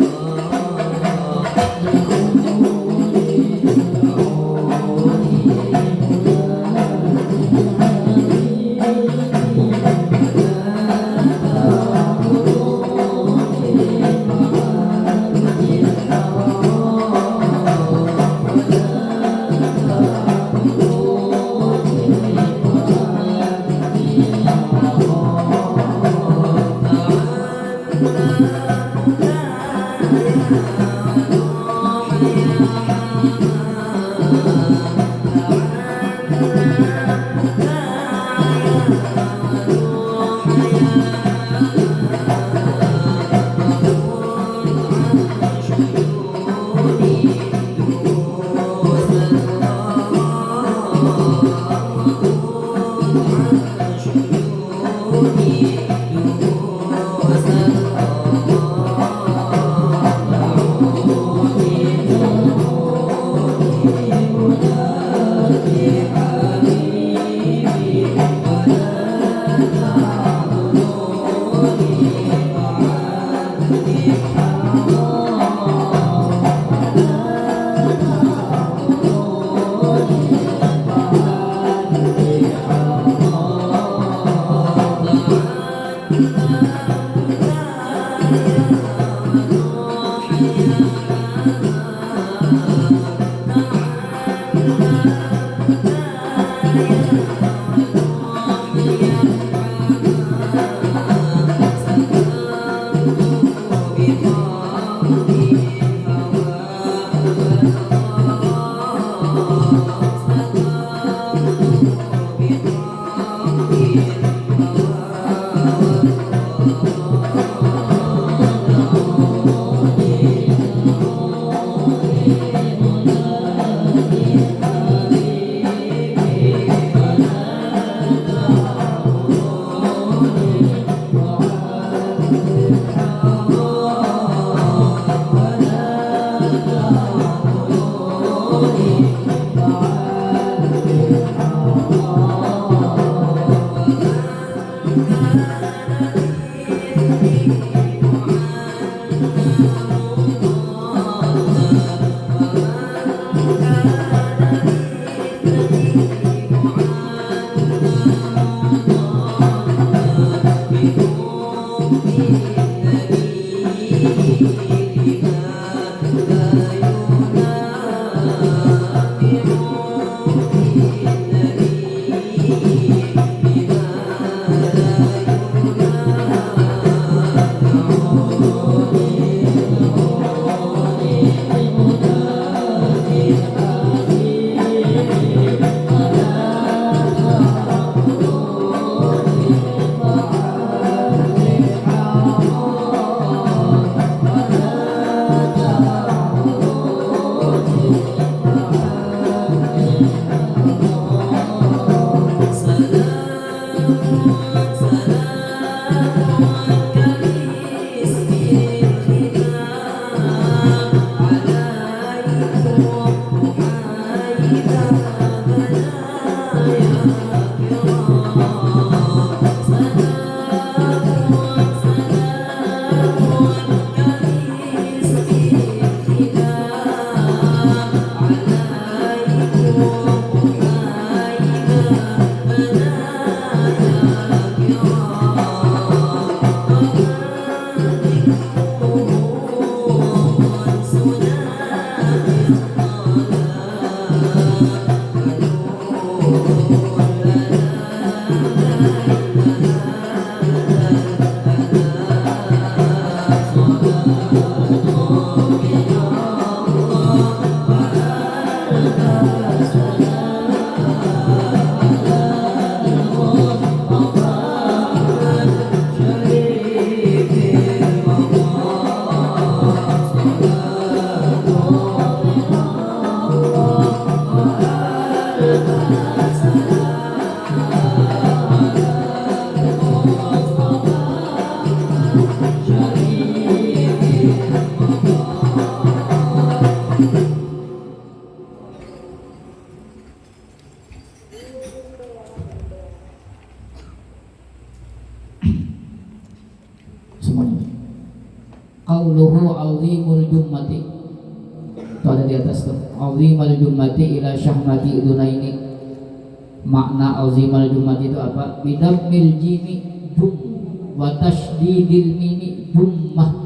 Semuanya. Qauluhu azimul jummati. Itu ada di atas tuh. Azimul jummati ila syahmati udunaini. Makna azimul jummati itu apa? Bidammil jimi jum wa tasydidil mimi jummah.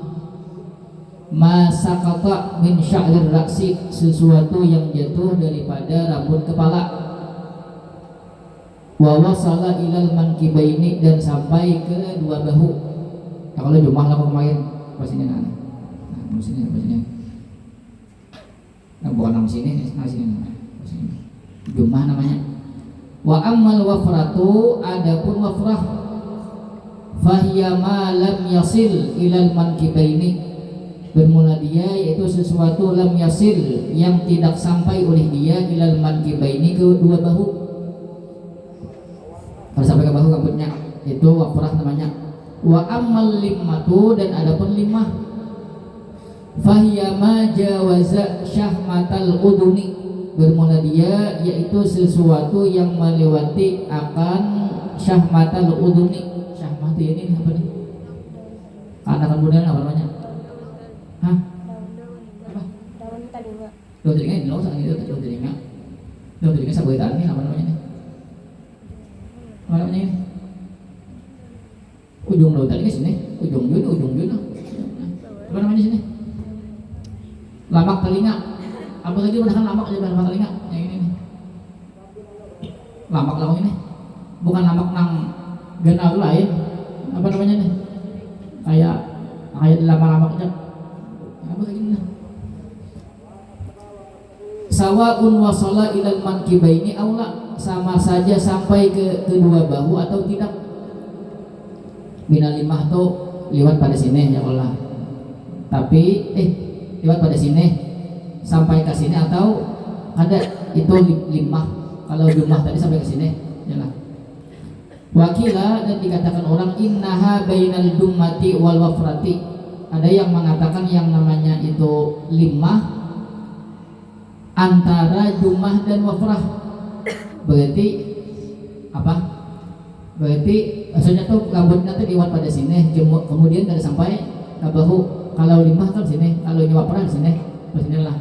Ma sakata min sya'rir raksi, sesuatu yang jatuh daripada rambut kepala. Wa wasala ilal mankibaini, dan sampai ke dua bahu. Nah, kalau jumlah lah kemarin pas ini nah sini pas ini. Nah, bukan nama sini, pas ini. Jumlah namanya. Wa ammal wafratu, adapun wafrah, fahiya ma lam yasil ilal mankibaini, bermula dia yaitu sesuatu lam yasil yang tidak sampai oleh dia ilal mankibaini, ke dua bahu. Kalau sampai ke bahu rambutnya itu wafrah namanya. Wa ammal limmatu, dan adapun limah, fahiya ma jawaza syahmatal uduni, bermula dia yaitu sesuatu yang melewati akan syahmatal uduni. Syahmat ini apa nih? Anak budaya apa namanya? Hah? Apa? Daun telinga. Daun telinga ini loh, daun telinga. Daun telinga sabuitan ini apa namanya nih? Apa namanya ini? Ujung daun telinga sini, ujung jun. Apa namanya sini? Lamak telinga. Apa lagi menahan lamak aja lamak telinga? Yang ini nih. Lamak ini. Bukan lamak nang genal lain. Apa namanya nih? Kayak lama-lamaknya. Apa lagi nih? Sawaun wasala ilal mankibaini aula, sama saja sampai ke kedua bahu atau tidak. Bina limah tuh lewat pada sini ya Allah. Tapi lewat pada sini sampai ke sini atau ada itu limah. Kalau jumlah tadi sampai ke sini, jangan. Wakila, dan dikatakan orang innaha bainal dummati wal wafrati. Ada yang mengatakan yang namanya itu limah antara jumah dan wafrah. Berarti apa? Berarti maksudnya tuh rambutnya tuh diiwan pada sini, kemudian kada sampai ke bahu. Kalau limah kan sini, kalau ini wafrah di sini, ke sini lah.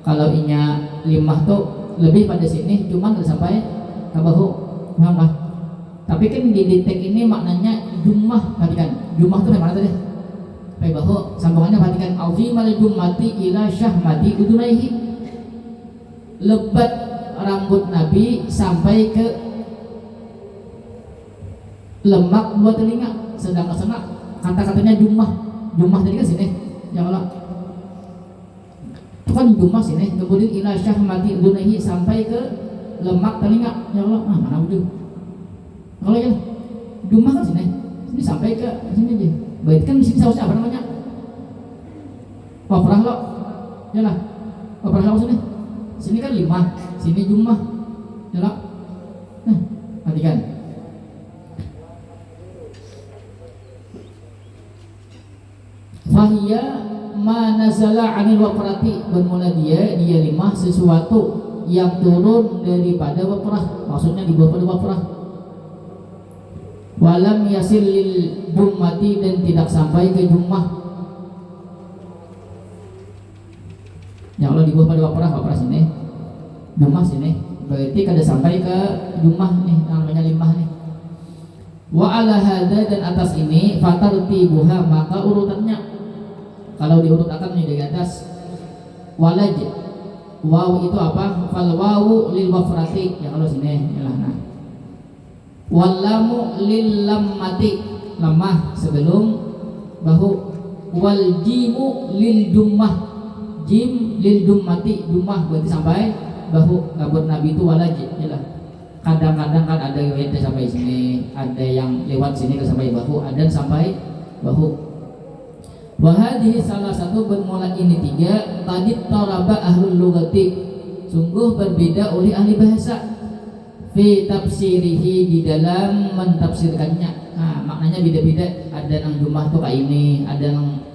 Kalau inya limah tuh lebih pada sini, cuma kada sampai ke bahu, paham lah. Tapi kan di detek ini maknanya jumah, perhatikan. Jumah tuh mana tadi? Sampai bahu, sambungannya perhatikan. Auzimal jummati ila syahmati udunaihi. Lebat rambut Nabi sampai ke lemak dua telinga. Sedang kesana kata-katanya jumah tadi kan sini, ya Allah. Itu kan jumah sini, kemudian ila syahmati udunaihi sampai ke lemak telinga, ya Allah. Mana ujung? Kalau ya jumah kan sini sampai ke sini aja. Berarti kan di sini sausnya apa namanya? Wafrah lo, ya lah. Wafrah lo sini. Sini kan 5, sini jumlah, ya lah. Nah, perhatikan. Fahiyya ma nazala 'anil wafrati, bermula dia 5 sesuatu yang turun daripada wafrah, maksudnya di bawah pada wafrah. Walam yasil lil jummati, dan tidak sampai ke jummah. Ya Allah, di bawah pada wafrah sini, jummah sini, berarti kada sampai ke jummah nih, namanya 5 nih. Wa ala hadza, dan atas ini fatartibuha, maka urutannya kalau diurutakan nih dari atas. Walaj, waw itu apa? Fal wawu lil wafrati, ya kalau sini, ya lah. Nah, wallamu lil lammati, lemah sebelum bahu. Wal jimu lil jummah, jim lil jummati, jummah berarti sampai bahu. Rambut Nabi itu walaj, ya lah. Kadang-kadang kan ada yang sampai sini, ada yang lewat sini ke sampai bahu, ada yang sampai bahu. Wahadihi salah satu, bermula ini 3. Tadi taraba ahlul lugati, sungguh berbeda oleh ahli bahasa. Fi tafsirihi, di dalam mentafsirkannya. Nah, maknanya beda-beda. Ada yang jumlah tuh kayak ini, ada yang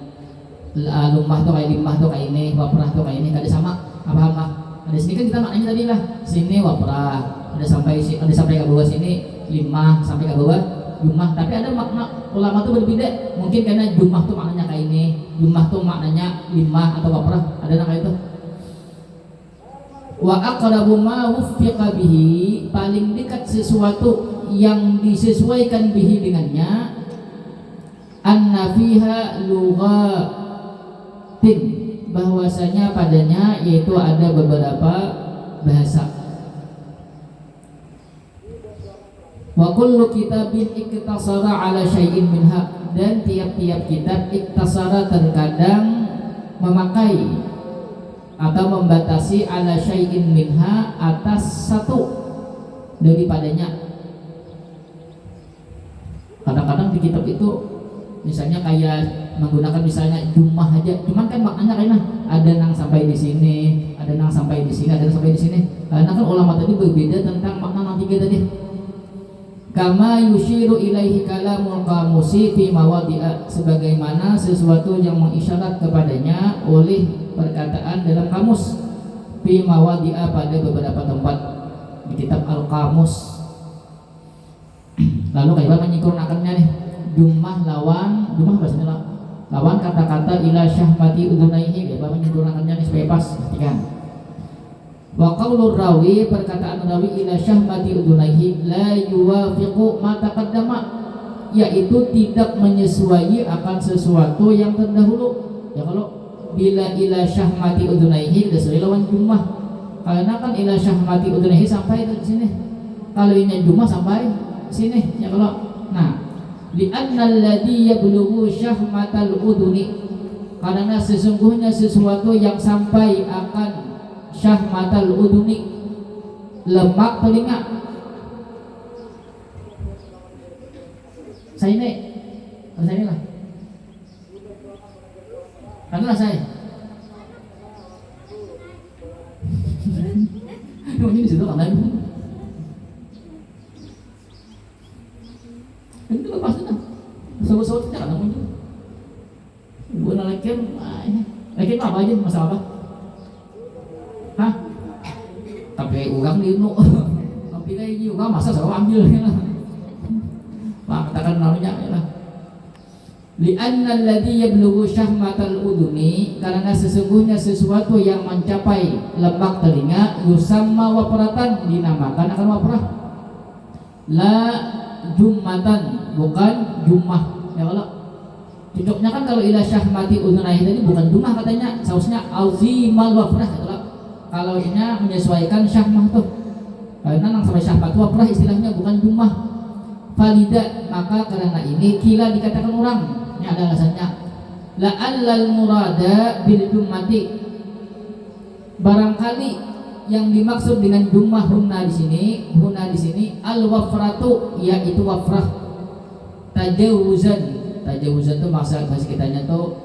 lumah tuh kayak limah tuh kayak ini, wafrah tuh kayak ini, kada sama. Apa? Ada sini kan kita maknanya tadi lah. Sini wafrah, ada sampai ke bawah sini 5, sampai ke bawah jumlah. Tapi ada makna ulama tuh berbeda. Mungkin karena jumlah tuh maknanya kayak ini, jumlah tuh maknanya 5 atau wafrah, ada yang kayak itu. Wa aqrabu ma wuffiqa bihi, paling dekat sesuatu yang disesuaikan bihi dengannya, anna fiha lughatin, bahwasanya padanya yaitu ada beberapa bahasa. Wa kullu kitabin iktasara ala syai'in minha, dan tiap-tiap kitab iktasara terkadang memakai atau membatasi ala syai'in minha, atas satu daripadanya. Kadang-kadang di kitab itu misalnya kayak menggunakan misalnya jumlah aja, cuman kan maknanya kayaknya ada yang sampai di sini, ada yang sampai di sini, ada yang sampai di sini. Karena kan ulama tadi berbeda tentang makna yang 3 tadi. Kama yushiru ilaihi kalamul qamusi fi mawadi'a, sebagaimana sesuatu yang mengisyarat kepadanya oleh perkataan dalam kamus. Fi mawadi'a, pada beberapa tempat di kitab Al-Qamus. Lalu kayak menyempurnakannya nih, jumlah lawan lawan kata-kata ila syahmati udunaihi, kayak menyempurnakannya nih supaya pas. Perhatikan. Wa qaulur rawi, perkataan rawi ila syahmati udunaihi la yuwafiqu ma taqaddama, yaitu tidak menyesuaikan akan sesuatu yang terdahulu. Ya kalau bila ila syahmati udunaihi sesuai lawan jumlah, karena kan ila syahmati udunaihi sampai ke sini, kalau ini jumlah sampai sini. Ya kalau nah, li'anna alladhi yablughu syahmatal uduni, karena sesungguhnya sesuatu yang sampai akan syahmatal uduni, lemak telinga. Saya ini lah. Karena saya. Ini di situ kan lagi. Itu lepas itu. Sobat-sobat tidak ada muncul. Bukan lagi apa aja masalah apa? Hah? Tapi urang di nu tapi kayak gini urang masa selalu ambil ya lah. Pak katakan namanya ya lah. Li'anna alladhi yablughu syahmatal uduni, karena sesungguhnya sesuatu yang mencapai lemak telinga yusamma wapratan, dinamakan akan waprah. La jummatan, bukan jummah. Ya Allah. Cocoknya kan kalau ila syahmati udunai tadi bukan jummah katanya, sausnya azimal wafrah gitu lah. Kalau ini menyesuaikan syahmah tuh. Karena nang sampai syahmat waprah istilahnya bukan jummah. Falida, maka karena ini kila dikatakan orang. Ini ada alasannya. La'allal murada bil jummati, barangkali yang dimaksud dengan jummah huna di sini al wafratu, yaitu wafrah. Tajawuzan tuh maksud bahasa kitanya tuh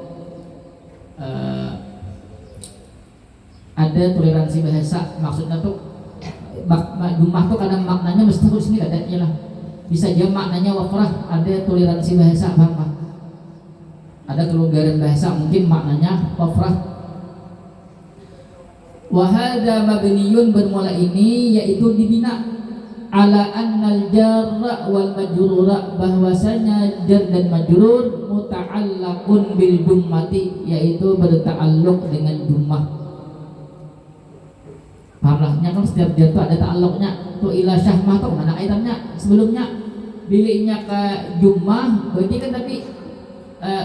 ada toleransi bahasa. Maksudnya tuh jummah tuh kadang maknanya mesti harus ini ada ya lah. Bisa aja maknanya wafrah, ada toleransi bahasa, paham Pak? Ada kelonggaran bahasa, mungkin maknanya wafrah. Wahada mabniyun, bermula ini yaitu dibina ala annal jarra wal majrura, bahwasanya jar dan majrur muta'allaqun bil jummati, yaitu berta'alluq dengan jummah. Pahamlah, kan setiap jar itu ada ta'alluqnya. Tuh ila syahmah tuh mana kaitannya? Sebelumnya biliknya ke jummah, berarti kan tapi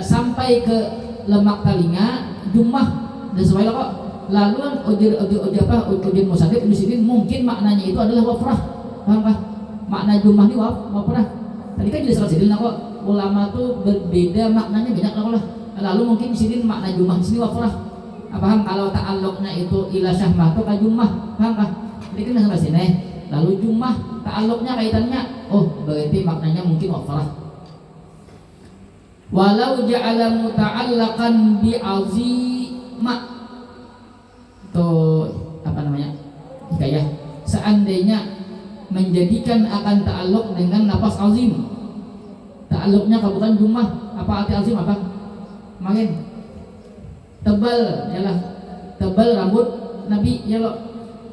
sampai ke lemak telinga jummah dan sesuai kok. Lalu ujian musafir di sini mungkin maknanya itu adalah wafrah, paham kah? Makna jummah ini wafrah. Tadi kan jelas sekali kok ulama tuh berbeda maknanya banyak lah. Lalu mungkin di sini makna jummah di sini wafrah. Paham? Kalau ta'alluqnya itu ila syahmah tuh ka jummah, paham kah? Tadi kan sampai sini. Lalu jummah ta'alluqnya kaitannya, oh berarti maknanya mungkin wafrah. Walau ja'ala muta'allaqan bi'azima, itu apa namanya, hikayah, seandainya menjadikan akan ta'alluq dengan nafas azim, ta'alluqnya kalau bukan jummah, apa arti azim apa? Makin tebal, yalah, tebal rambut Nabi, ya lo,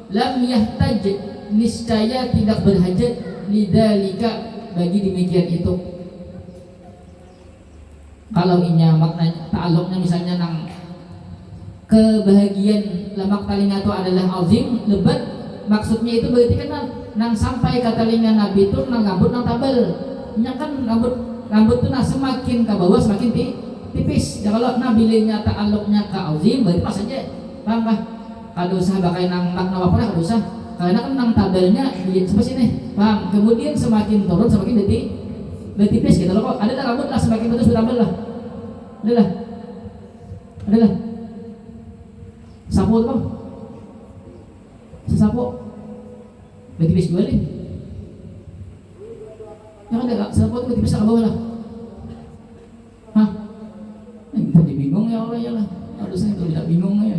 lam yahtaj, niscaya tidak berhajat, lidalika, bagi demikian itu. Kalau inya makna ta'alluqnya misalnya nang kebahagiaan lemak telinga itu adalah azim, lebat, maksudnya itu berarti kan nang sampai ke telinga Nabi itu nang rambut nang tabel. Nya kan rambut itu nah semakin ke bawah semakin tipis. Ya kalau Nabi linya ta'alluqnya ke azim berarti pas aja. Paham kah? Kalau usah pakai nang makna wafrah kalau usah. Karena kan nang tabelnya di sebelah sini. Paham? Kemudian semakin turun semakin tipis gitu loh. Kok ada rambut lah semakin putus bertambah lah. Adalah. Sapu apa? Sesapu. Lebih tipis dua nih. Ya kan ada sapu itu tipis ke bawah lah. Hah? Kita dibingung ya Allah ya lah. Harusnya itu tidak bingung ya.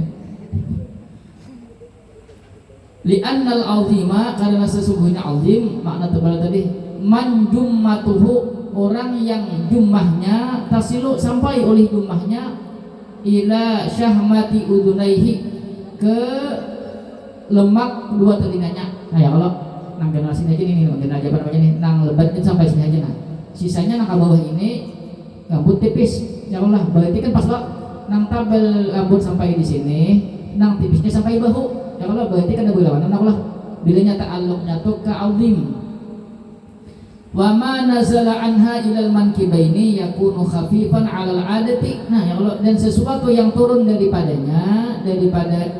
Li'annal azima, karena sesungguhnya azim makna tebal tadi, man jummatuhu, orang yang jummahnya tasilu, sampai oleh jummahnya ila syahmati udunaihi, ke lemak dua telinganya. Nah ya Allah, nang generasi aja ini generasi apa namanya nih, nang lebat sampai sini aja nah. Sisanya nang ke bawah ini rambut tipis. Ya Allah, berarti kan pas lo nang tabel rambut sampai di sini, nang tipisnya sampai bahu. Ya Allah, berarti kan ada berlawanan Allah. Bilanya ta'alluqnya tuh ke azim. Wa ma nazala anha ilal mankibaini yakunu khafifan 'alal 'adati. Nah, ya Allah, dan sesuatu yang turun daripadanya, daripada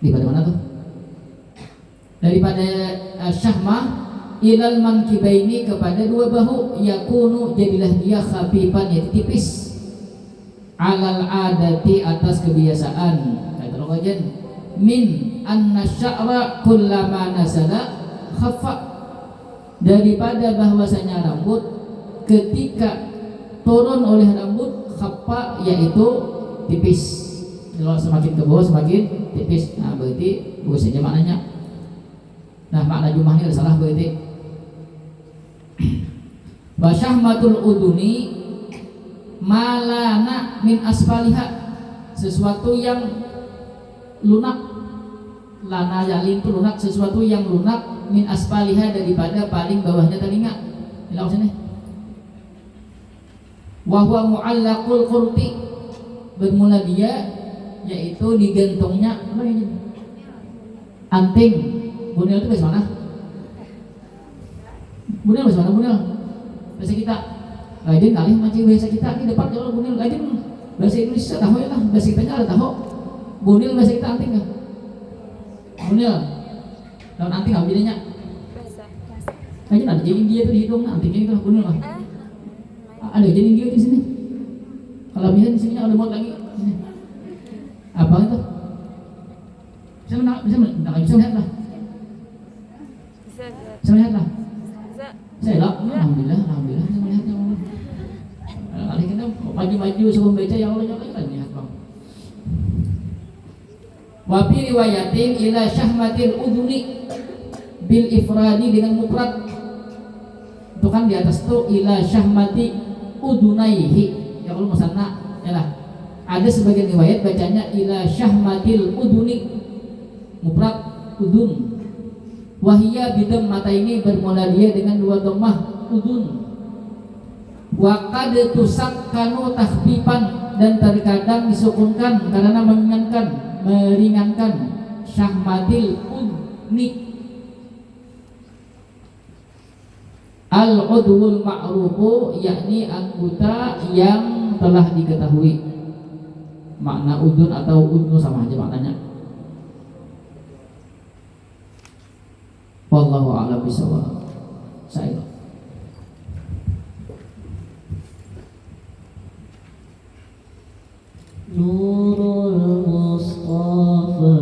mana tuh? Daripada syahmah ilal mankibaini, kepada dua bahu, yakunu, jadilah dia khafifan, yaitu tipis, 'alal 'adati, atas kebiasaan. Kata Rokajan, min anna sya'ra kullama nazala khaffa, daripada bahwasanya rambut ketika turun oleh rambut khaffa, yaitu tipis. Kalau semakin ke bawah semakin tipis. Nah berarti bagus saja maknanya. Nah makna jumlah ini salah berarti. Wa syahmatul uduni malana min asfaliha, sesuatu yang lunak lana yalim itu lunak, sesuatu yang lunak min asfaliha daripada paling bawahnya telinga. Hilang sini. Wa huwa mu'allaqul qurti, bermula dia yaitu digantungnya apa ini? Anting. Bunil itu bahasa mana? Bunil bahasa mana bunil? Bahasa kita. Aidin alih macam bahasa kita ini dapat kalau bunil aidin bahasa Indonesia tahu ya lah, bahasa kita ada tahu. Bunil bahasa kita anting kan? Bunil. Daun anting apa bedanya? Bahasa. Aidin ada jadi dia tuh di hidung, antingnya itu bunil mah. Ada jadi dia di sini. Kalau bisa di sini ada muat lagi. Sini. Apa itu? Bisa melihat lah. Bisa melihat lah. Saya lah, alhamdulillah, saya melihat ya Allah. Kali kita maju-maju sebelum baca ya Allah jangan lihat bang. Wa fi riwayatin ila syahmatil udhuni bil ifradi dengan mufrad. Itu kan di atas tuh ila syahmati udunaihi. Ya kalau musanna ya lah. Ada sebagian riwayat bacanya ila syahmatil uduni mufrad udun. Wahia bidam mata ini bermula dia dengan dua dhammah udun. Wa qad tusakkanu takhfifan, dan terkadang disukunkan karena meringankan syahmatil udni. Al-udwul ma'rufu, yakni anggota yang telah diketahui. Makna udun atau udnu sama aja maknanya. Wallahu a'lam bishawab. Saya Nurul Mustafa,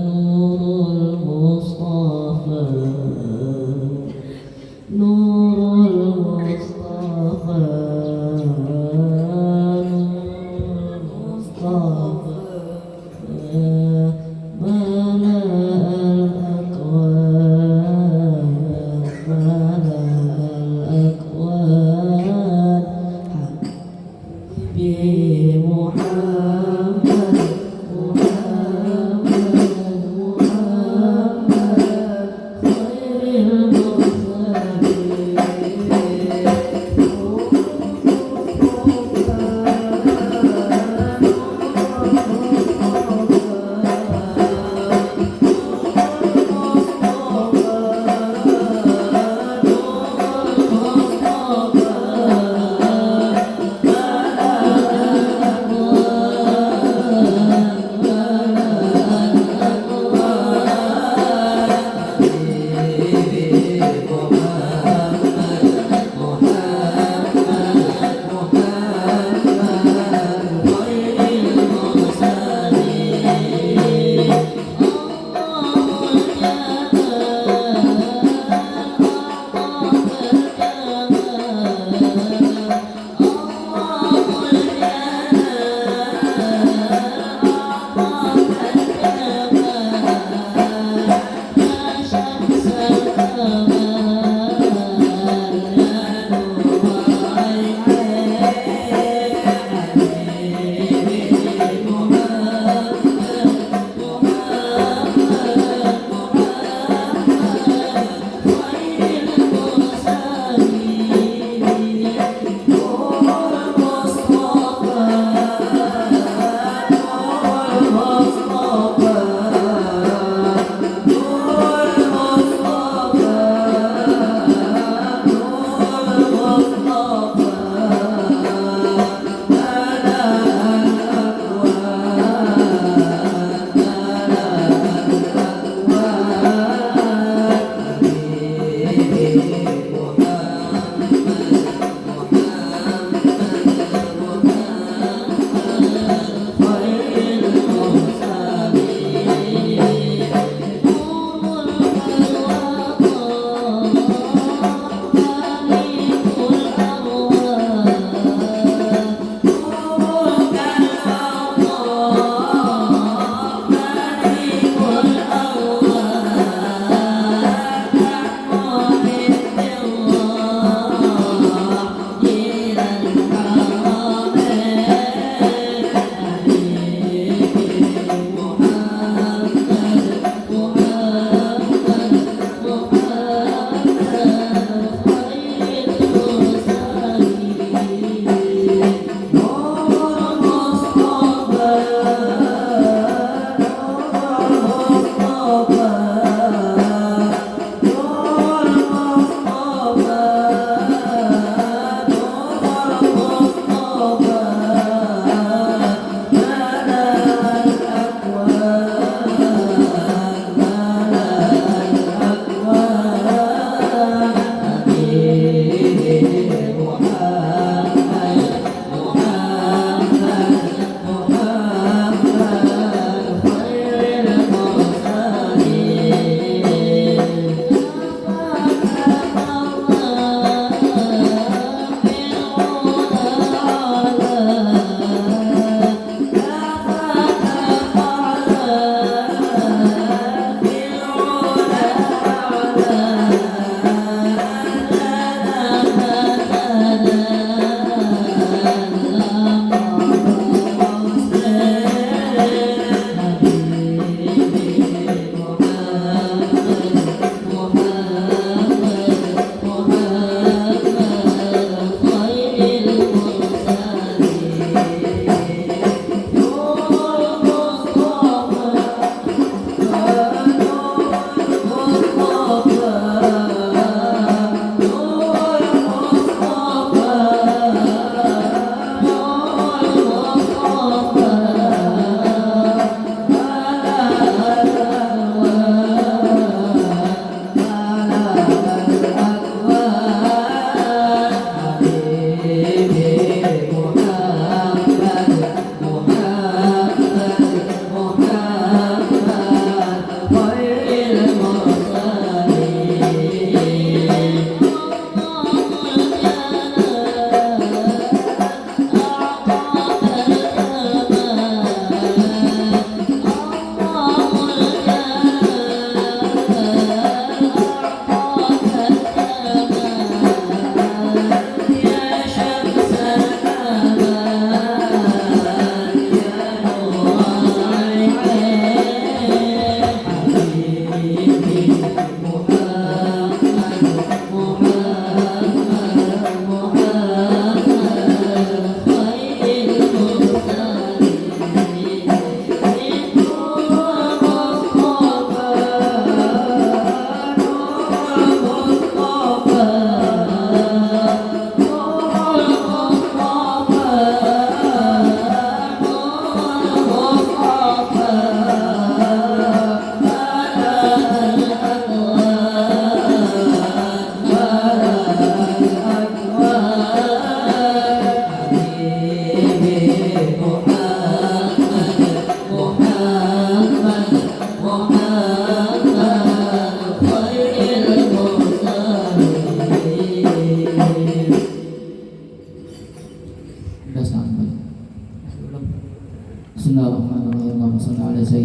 Nurul Mustafa, Nurul Mustafa, Nurul Mustafa, Mala al-Aqwan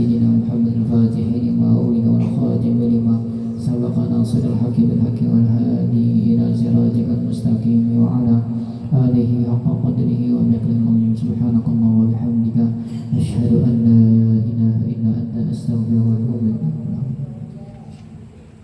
سيدنا محمد الفاتح لما أولد والخاتم لما سبق ناصر الحق بالحق والهادي إلى صراطك المستقيم وعلى آله حق قدره